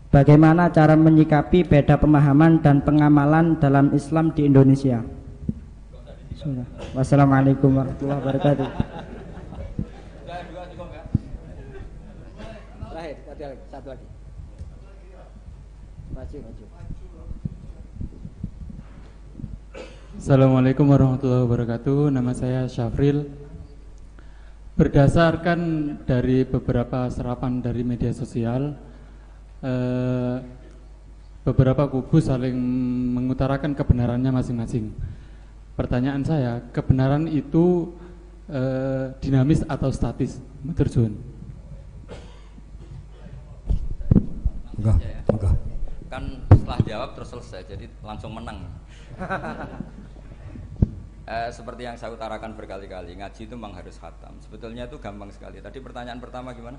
Bagaimana cara menyikapi beda pemahaman dan pengamalan dalam Islam di Indonesia? Wassalamualaikum warahmatullahi wabarakatuh. Satu lagi. Assalamualaikum warahmatullahi wabarakatuh. Nama saya Syafril. Berdasarkan dari beberapa serapan dari media sosial, beberapa kubu saling mengutarakan kebenarannya masing-masing. Pertanyaan saya, kebenaran itu dinamis atau statis? Matur suwun. Enggak. Kan setelah jawab terus selesai, jadi langsung menang. Seperti yang saya utarakan berkali-kali, ngaji itu memang harus khatam. Sebetulnya itu gampang sekali. Tadi pertanyaan pertama gimana?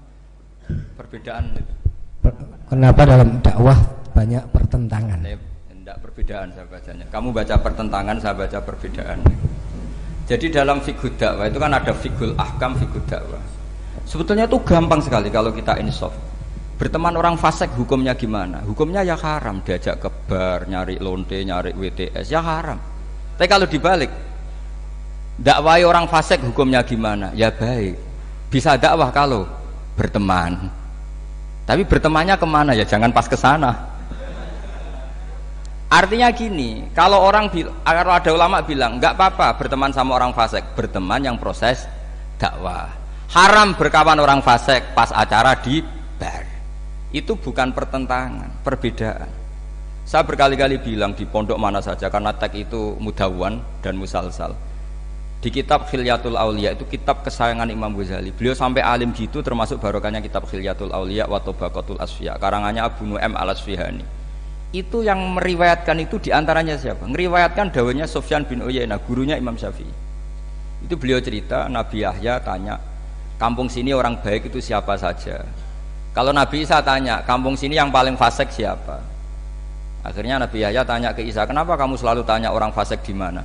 Perbedaan itu. Kenapa dalam dakwah banyak pertentangan? Tidak, perbedaan saya bacanya. Kamu baca pertentangan, saya baca perbedaan. Jadi dalam fiqh dakwah itu kan ada fiqhul ahkam, fiqh dakwah. Sebetulnya itu gampang sekali kalau kita insaf. Berteman orang fasik hukumnya gimana? Hukumnya ya haram, diajak ke bar, nyari lonte, nyari WTS, ya haram. Tapi kalau dibalik, dakwai orang fasik hukumnya gimana? Ya baik. Bisa dakwah kalau berteman. Tapi bertemannya kemana? Ya jangan pas ke sana. Artinya gini, kalau ada ulama bilang nggak apa-apa berteman sama orang fasik, berteman yang proses dakwah. Haram berkawan orang fasik pas acara di bar. Itu bukan pertentangan, perbedaan. Saya berkali-kali bilang di pondok mana saja, karena tag itu mudawwan dan musalsal. Di kitab Khilyatul Auliya, itu kitab kesayangan Imam Ghazali. Beliau sampai alim gitu, termasuk barokahnya kitab Khilyatul Auliya wa Tabaqatul Asfiya, karangannya Abu Nu'aim Al-Asfihani. Itu yang meriwayatkan itu diantaranya siapa? Meriwayatkan dawuhnya Sufyan bin Uyainah, gurunya Imam Syafi'i. Itu beliau cerita, Nabi Yahya tanya, kampung sini orang baik itu siapa saja? Kalau Nabi Isa tanya, kampung sini yang paling fasik siapa? Akhirnya Nabi Yahya tanya ke Isa, kenapa kamu selalu tanya orang fasik di mana?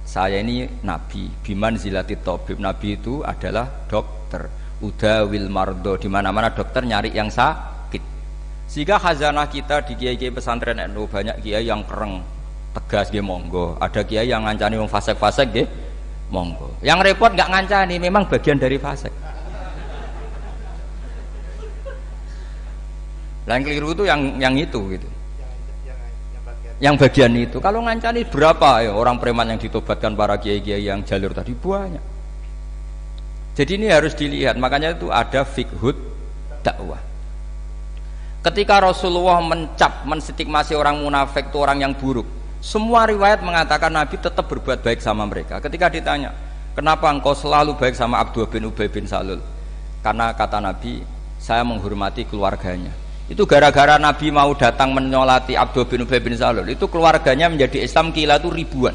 Saya ini Nabi, biman zilati tabib. Nabi itu adalah dokter. Udawil mardo, di mana-mana dokter nyari yang sakit. Sehingga khazanah kita di kiai-kiai pesantren NU banyak kiai yang kereng, tegas nggih monggo. Ada kiai yang ngancani wong fasik-fasik nggih monggo. Yang repot nggak ngancani, memang bagian dari fasik. Yang keliru itu yang itu gitu. Yang bagian itu. Kalau ngancani berapa ya orang preman yang ditobatkan para kiai-kiai yang jalur tadi banyak. Jadi ini harus dilihat. Makanya itu ada fiqhud dakwah. Ketika Rasulullah menstigmasi orang munafik itu orang yang buruk, semua riwayat mengatakan Nabi tetap berbuat baik sama mereka. Ketika ditanya, kenapa engkau selalu baik sama Abdullah bin Ubay bin Salul? Karena kata Nabi, saya menghormati keluarganya. Itu gara-gara Nabi mau datang menyolati Abdullah bin Ubay bin Salul, itu keluarganya menjadi Islam kila itu ribuan.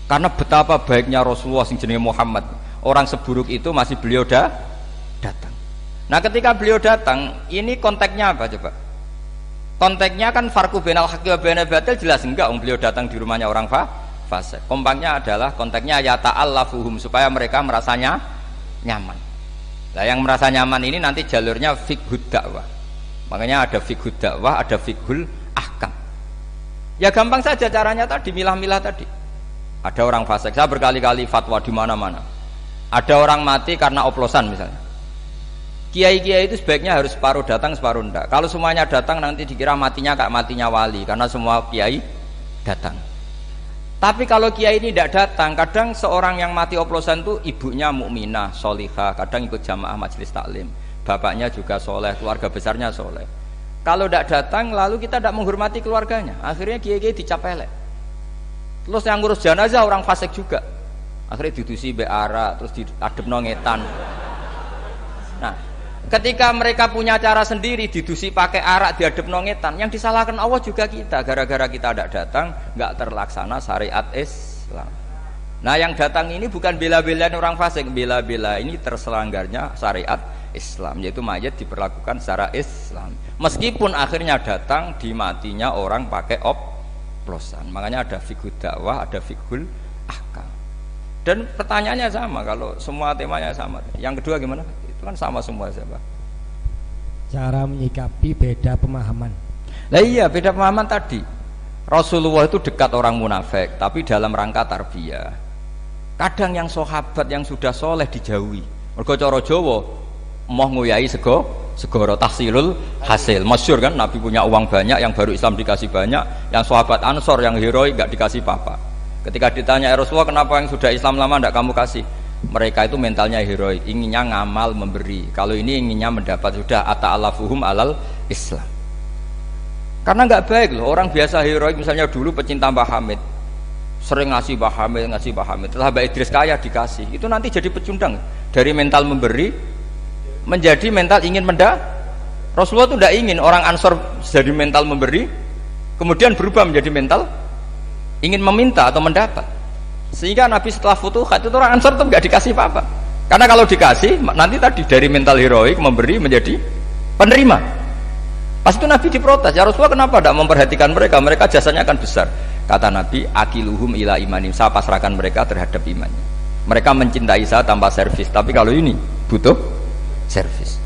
Karena betapa baiknya Rasulullah sing jenenge Muhammad, orang seburuk itu masih beliau datang. Nah ketika beliau datang, ini konteksnya apa coba? Konteksnya kan farqu bainal haqqi wa bainal batil, jelas enggak beliau datang di rumahnya orang fasik. Kompaknya adalah konteksnya ya ta'allafuhum, supaya mereka merasanya nyaman. Nah yang merasa nyaman ini nanti jalurnya fiqhud dakwah. Makanya ada fiqhul dakwah, ada fiqhul ahkam. Ya gampang saja caranya tadi, milah-milah tadi. Ada orang fasik, saya berkali-kali fatwa di mana-mana. Ada orang mati karena oplosan misalnya. Kiai-kiai itu sebaiknya harus separuh datang, separuh enggak. Kalau semuanya datang nanti dikira matinya kayak matinya wali, karena semua kiai datang. Tapi kalau kiai ini tidak datang, kadang seorang yang mati oplosan itu ibunya mukminah, solihah, kadang ikut jamaah majelis taklim. Bapaknya juga soleh, keluarga besarnya soleh. Kalau tidak datang, lalu kita tidak menghormati keluarganya. Akhirnya kiai-kiai dicapelek. Terus yang ngurus jenazah orang fasik juga. Akhirnya didusi beara, terus diadep nongetan. Nah, ketika mereka punya cara sendiri, didusi pakai arak, diadep nongetan, yang disalahkan Allah juga kita. Gara-gara kita tidak datang, nggak terlaksana syariat Islam. Nah, yang datang ini bukan bela-belain orang fasik, bela-bela ini terselanggarnya syariat Islam, yaitu mayat diperlakukan secara Islam. Meskipun akhirnya datang di matinya orang pakai oplosan. Makanya ada fiqhul dakwah, ada fiqhul ahkam. Dan pertanyaannya sama, kalau semua temanya sama. Yang kedua gimana? Itu kan sama semua siapa? Cara menyikapi beda pemahaman. Lah iya, beda pemahaman tadi. Rasulullah itu dekat orang munafik, tapi dalam rangka tarbiyah. Kadang yang sahabat yang sudah soleh dijauhi. Mergo cara Jawa moh nguyai segoro tahsilul hasil. Masyhur kan, Nabi punya uang banyak, yang baru Islam dikasih banyak, yang sahabat Ansor yang heroik gak dikasih apa-apa. Ketika ditanya ya Rasulullah, kenapa yang sudah Islam lama tidak kamu kasih? Mereka itu mentalnya heroik, inginnya ngamal memberi. Kalau ini inginnya mendapat, sudah ata'alafuhum alal Islam. Karena nggak baik loh orang biasa heroik, misalnya dulu pecinta Mbah Hamid, sering ngasih Mbah Hamid. Setelah Mbak Idris kaya dikasih, itu nanti jadi pecundang. Dari mental memberi menjadi mental ingin Rasulullah itu tidak ingin orang Ansor jadi mental memberi, kemudian berubah menjadi mental ingin meminta atau mendapat. Sehingga Nabi setelah futuhat itu orang Ansor itu nggak dikasih apa-apa. Karena kalau dikasih nanti tadi dari mental heroik memberi menjadi penerima. Pas itu Nabi diprotes, ya Rasulullah kenapa tidak memperhatikan mereka? Mereka jasanya akan besar. Kata Nabi, akiluhum ila imanim, saya pasrahkan mereka terhadap imannya. Mereka mencintai saya tanpa servis, tapi kalau ini butuh servis.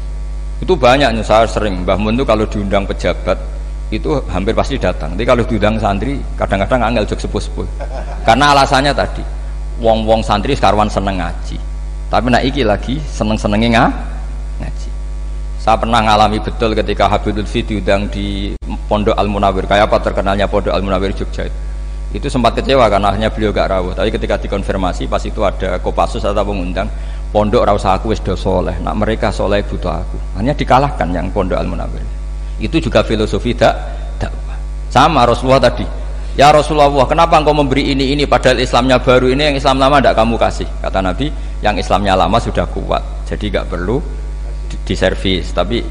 Itu banyaknya, saya sering Mbah Mun itu kalau diundang pejabat itu hampir pasti datang. Tapi kalau diundang santri kadang-kadang angel jok sepuh-sepuh. Karena alasannya tadi, wong-wong santri sekarwan seneng ngaji. Tapi nak iki lagi seneng-senengnya ngaji. Saya pernah ngalami betul ketika Habib Lutfi diundang di Pondok Al Munawir. Kayak apa terkenalnya Pondok Al Munawir Jogja itu sempat kecewa karena akhirnya beliau gak rawuh. Tapi ketika dikonfirmasi pas itu ada Kopassus atau pengundang, pondok ra usah aku wis do soleh, nak mereka soleh butuh aku. Hanya dikalahkan yang Pondok Al Munawir. Itu juga filosofi dakwah. Sama Rasulullah tadi. Ya Rasulullah, kenapa engkau memberi ini padahal Islamnya baru, ini yang Islam lama tidak kamu kasih? Kata Nabi, yang Islamnya lama sudah kuat, jadi nggak perlu diservis, tapi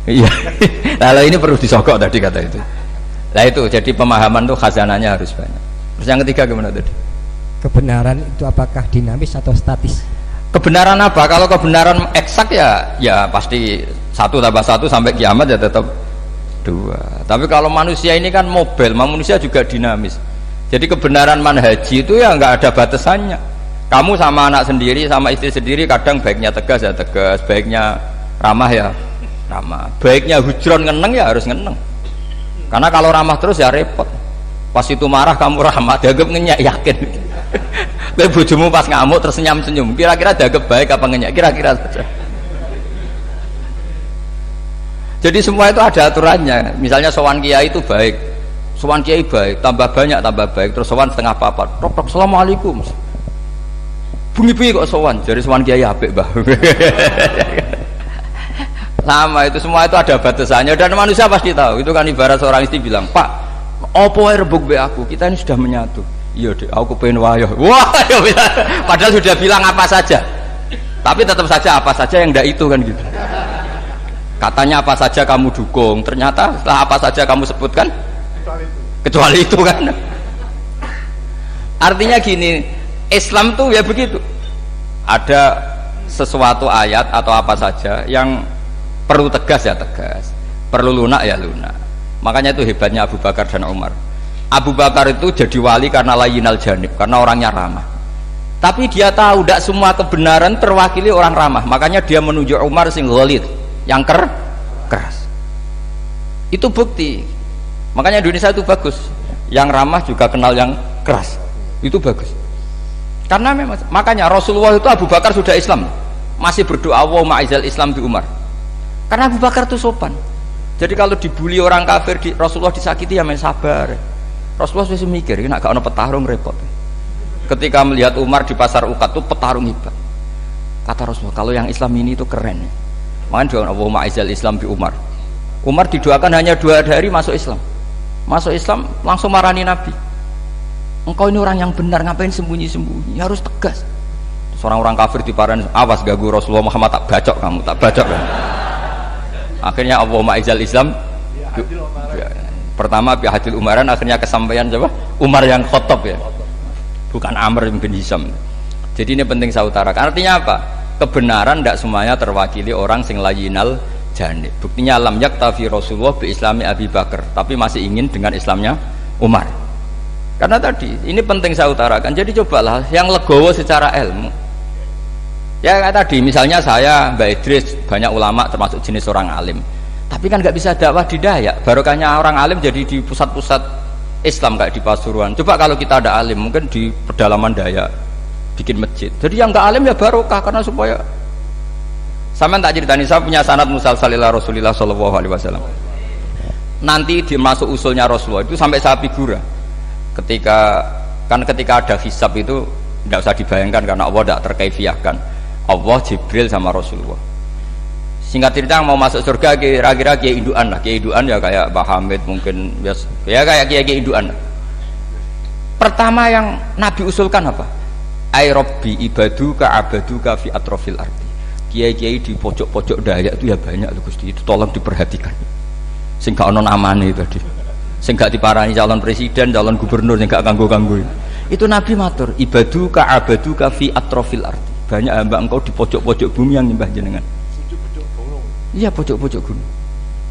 iya. Lalu ini perlu disokok tadi kata itu. Nah itu jadi pemahaman tuh khazanahnya harus banyak. Terus yang ketiga gimana tadi? kebenaran itu apakah dinamis atau statis? Kebenaran apa? Kalau kebenaran eksak ya pasti 1 tambah 1 sampai kiamat ya tetap 2. Tapi kalau manusia ini kan mobil, manusia juga dinamis. Jadi kebenaran manhaji itu ya nggak ada batasannya. Kamu sama anak sendiri, sama istri sendiri, kadang baiknya tegas ya tegas, baiknya ramah ya ramah, baiknya hujron ngeneng ya harus ngeneng. Karena kalau ramah terus ya repot. Pas itu marah kamu ramah, dianggap ngenyak, yakin. Kowe bojomu pas ngamuk terus senyum-senyum, kira-kira dianggap baik apa ngenyak? Kira-kira saja. Jadi semua itu ada aturannya. Misalnya sowan kiai itu baik, sowan kiai baik, tambah banyak tambah baik, terus sowan setengah papat, tok assalamualaikum. Bunyi-bunyi kok sowan, jadi sowan kiai apik, Mbah. Sama itu, semua itu ada batasannya dan manusia pasti tahu. Itu kan ibarat seorang istri bilang, "Pak, opo ae rebuk be aku, kita ini sudah menyatu." "Iya dek, aku pengen wayo." Wah, padahal sudah bilang apa saja, tapi tetap saja apa saja yang enggak itu kan gitu. Katanya apa saja kamu dukung, ternyata setelah apa saja kamu sebutkan kecuali itu kan. Artinya gini, Islam tuh ya begitu, ada sesuatu ayat atau apa saja yang perlu tegas ya tegas, perlu lunak ya lunak. Makanya itu hebatnya Abu Bakar dan Umar. Abu Bakar itu jadi wali karena layinal janib, karena orangnya ramah. Tapi dia tahu tidak semua kebenaran terwakili orang ramah. Makanya dia menunjuk Umar sing ghalid, yang keras. Itu bukti. Makanya Indonesia itu bagus. Yang ramah juga kenal yang keras. Itu bagus. Karena memang makanya Rasulullah itu Abu Bakar sudah Islam, masih berdoa wa ma'izal Islam di Umar. Karena Abu Bakar itu sopan. Jadi kalau dibully orang kafir, Rasulullah disakiti ya main sabar. Rasulullah sudah mikir, ini agak ada petarung repot. Ketika melihat Umar di pasar Uqad itu petarung hebat. Kata Rasulullah, kalau yang Islam ini itu keren. Makanya doa Allahumma aizal Islam bi Umar. Umar didoakan hanya 2 hari masuk Islam. Masuk Islam langsung marani Nabi. Engkau ini orang yang benar, ngapain sembunyi-sembunyi? Harus tegas. Orang-orang kafir diparani, awas gagu Rasulullah Muhammad, tak bacok kamu, tak bacok kan. Akhirnya Allahumma aizal Islam. Pertama bi hadil Umaran, akhirnya kesampaian siapa? Umar yang khotob ya. Bukan Amr bin Hisham. Jadi ini penting saya utarakan. Artinya apa? Kebenaran tidak semuanya terwakili orang sing layinal janib. Buktinya lam yaktafi Rasulullah bi islami Abi Bakar, tapi masih ingin dengan Islamnya Umar. Karena tadi ini penting saya utarakan. Jadi cobalah yang legowo secara ilmu. Ya kayak tadi misalnya saya Mbak Idris, banyak ulama termasuk jenis orang alim. Tapi kan nggak bisa dakwah di Dayak. Barokahnya orang alim jadi di pusat-pusat Islam kayak di Pasuruan. Coba kalau kita ada alim, mungkin di pedalaman Dayak bikin masjid. Jadi yang nggak alim ya barokah, karena supaya sama tak ceritani, saya punya sanad musalsal ila Rasulillah sallallahu alaihi wasallam. Nanti dimasuk usulnya Rasulullah itu sampai saya figura. Ketika ada hisab itu tidak usah dibayangkan karena Allah tidak terkaifiahkan. Allah, Jibril sama Rasulullah. Singkat cerita mau masuk surga kira-kira kiai induan lah. Kiai induan ya kayak Mbah Hamid mungkin ya kayak kiai induan. Pertama yang Nabi usulkan apa? Ai Rabbi ibaduka abaduka fi atrofil ardi. Kiai-kiai di pojok-pojok Dayak itu ya banyak loh Gusti, itu tolong diperhatikan. Sing gak ono namane tadi. Sing gak diparani calon presiden, calon gubernur sing gak ganggu-ganggu. Itu Nabi matur, ibaduka abaduka fi atrofil ardi. Banyak hamba engkau di pojok-pojok bumi yang nyembah jenengan. Iya, pojok-pojok gunung.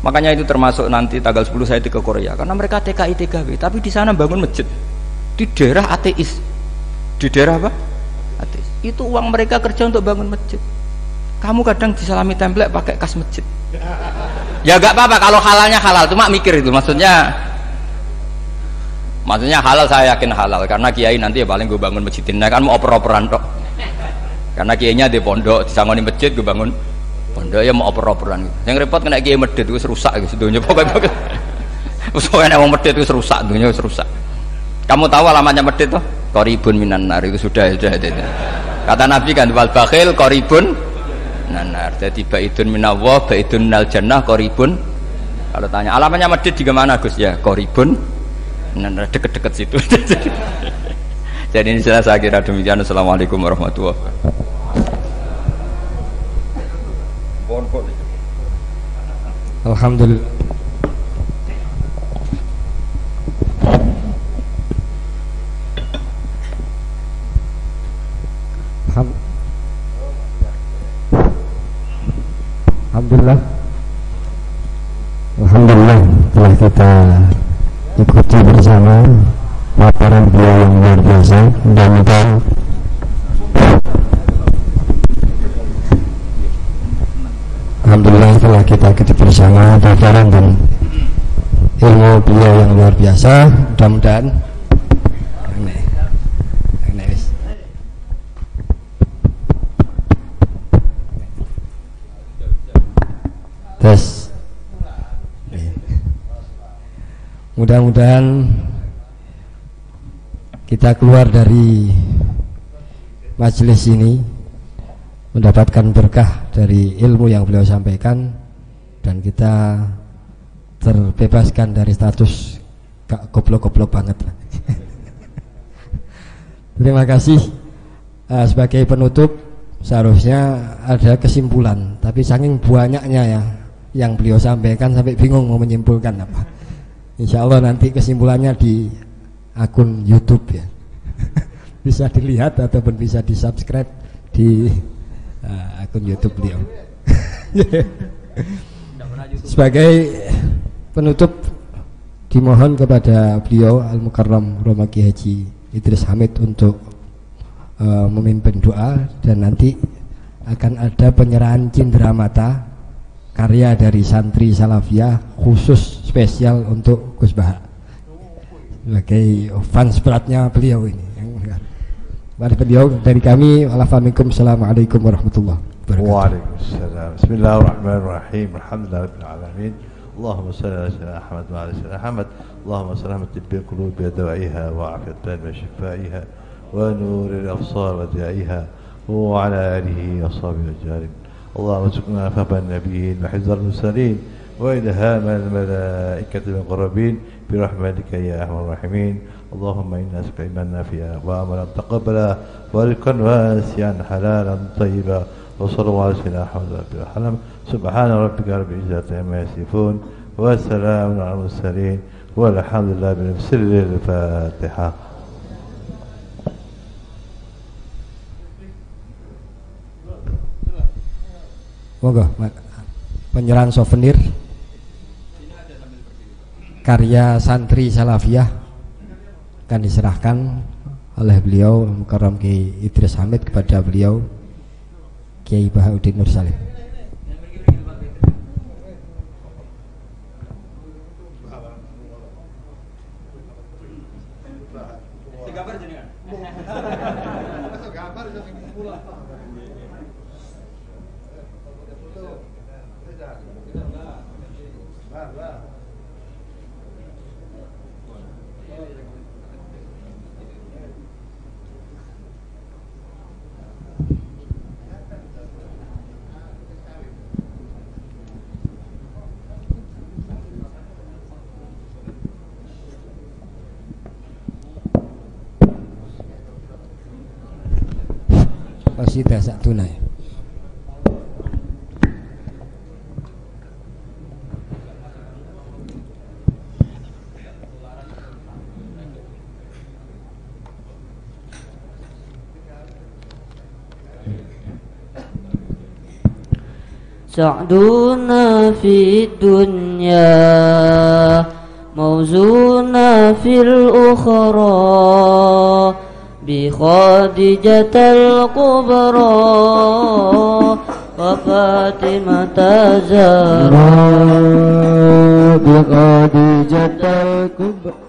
Makanya itu termasuk nanti tanggal 10 saya ke Korea, karena mereka TKI TKW, tapi di sana bangun masjid di daerah ateis. Di daerah apa? Ateis. Itu uang mereka kerja untuk bangun masjid. Kamu kadang disalami template pakai kas masjid. Ya gak apa-apa kalau halalnya halal, cuma mikir itu maksudnya halal, saya yakin halal karena kiai nanti ya paling gue bangun masjid ini kan mau oper-operan tok. Karena kiainya di pondok disangoni masjid, gue bangun pondok ya mau oper-operan. Yang repot kena kiai medit itu rusak gitu dunia pokoknya. Soalnya wong medit itu rusak, dunia rusak. Kamu tahu alamatnya medit tuh? Qoribun minan nar, itu sudah. Kata Nabi kan wal bakhil qoribun nanar. Jadi baidun minallah, baidun minal jannah, qoribun. Kalau tanya alamatnya medit di mana Gus? Ya qoribun nanar, deket-deket situ. Jadi ini saya kira demikian. Assalamualaikum warahmatullahi wabarakatuh. Alhamdulillah. Alhamdulillah telah kita ikuti bersama paparan beliau yang luar biasa. Mudah-mudahan Alhamdulillah telah kita ikuti bersama paparan dan ilmu beliau yang luar biasa. Mudah-mudahan mudah-mudahan kita keluar dari majelis ini mendapatkan berkah dari ilmu yang beliau sampaikan dan kita terbebaskan dari status goblok-goblok banget. Terima kasih. Sebagai penutup seharusnya ada kesimpulan, tapi saking banyaknya ya yang beliau sampaikan sampai bingung mau menyimpulkan apa. Insya Allah nanti kesimpulannya di akun YouTube ya. Bisa dilihat ataupun bisa di subscribe di akun YouTube beliau. Sebagai penutup dimohon kepada beliau Al-Mukarram Romaki Haji Idris Hamid untuk memimpin doa dan nanti akan ada penyerahan cindera mata karya dari santri Salafiyah khusus spesial untuk Gus Baha sebagai fans beratnya beliau ini. Mari beliau dari kami. Assalamualaikum warahmatullahi wabarakatuh. Waalaikumsalam. Bismillahirrahmanirrahim. Alhamdulillahirabbil alamin. Allahumma shalli ala sayyidina Muhammad wa ala sayyidina Muhammad. Allahumma sallim ala tibbil qulub bi dawaiha wa afiyat badan wa shifaiha wa nuril absar wa diaiha wa ala alihi wa sahbihi ajma'in. اللهم ارزقنا فهم النبيين وحفظ المرسلين وإلهام الملائكة المقربين برحمتك يا أرحم الراحمين. اللهم إنا نسألك علما نافعا وعملا متقبلا ورزقا واسعا حلالا طيبا وصلى الله على سيدنا محمد وسلم. سبحان ربك رب العزة عما يصفون وسلام على المرسلين والحمد لله بسر الفاتحة. Monggo penyerahan souvenir karya santri Salafiyah akan diserahkan oleh beliau Mukarram Kiai Idris Hamid kepada beliau Kiai Bahauddin Nur Salim. Qasidah sak tunai. سعدنا في الدنيا موزونا في الأخرى بخادجة الكبرى وفاطمة الزهراء بخادجة الكبرى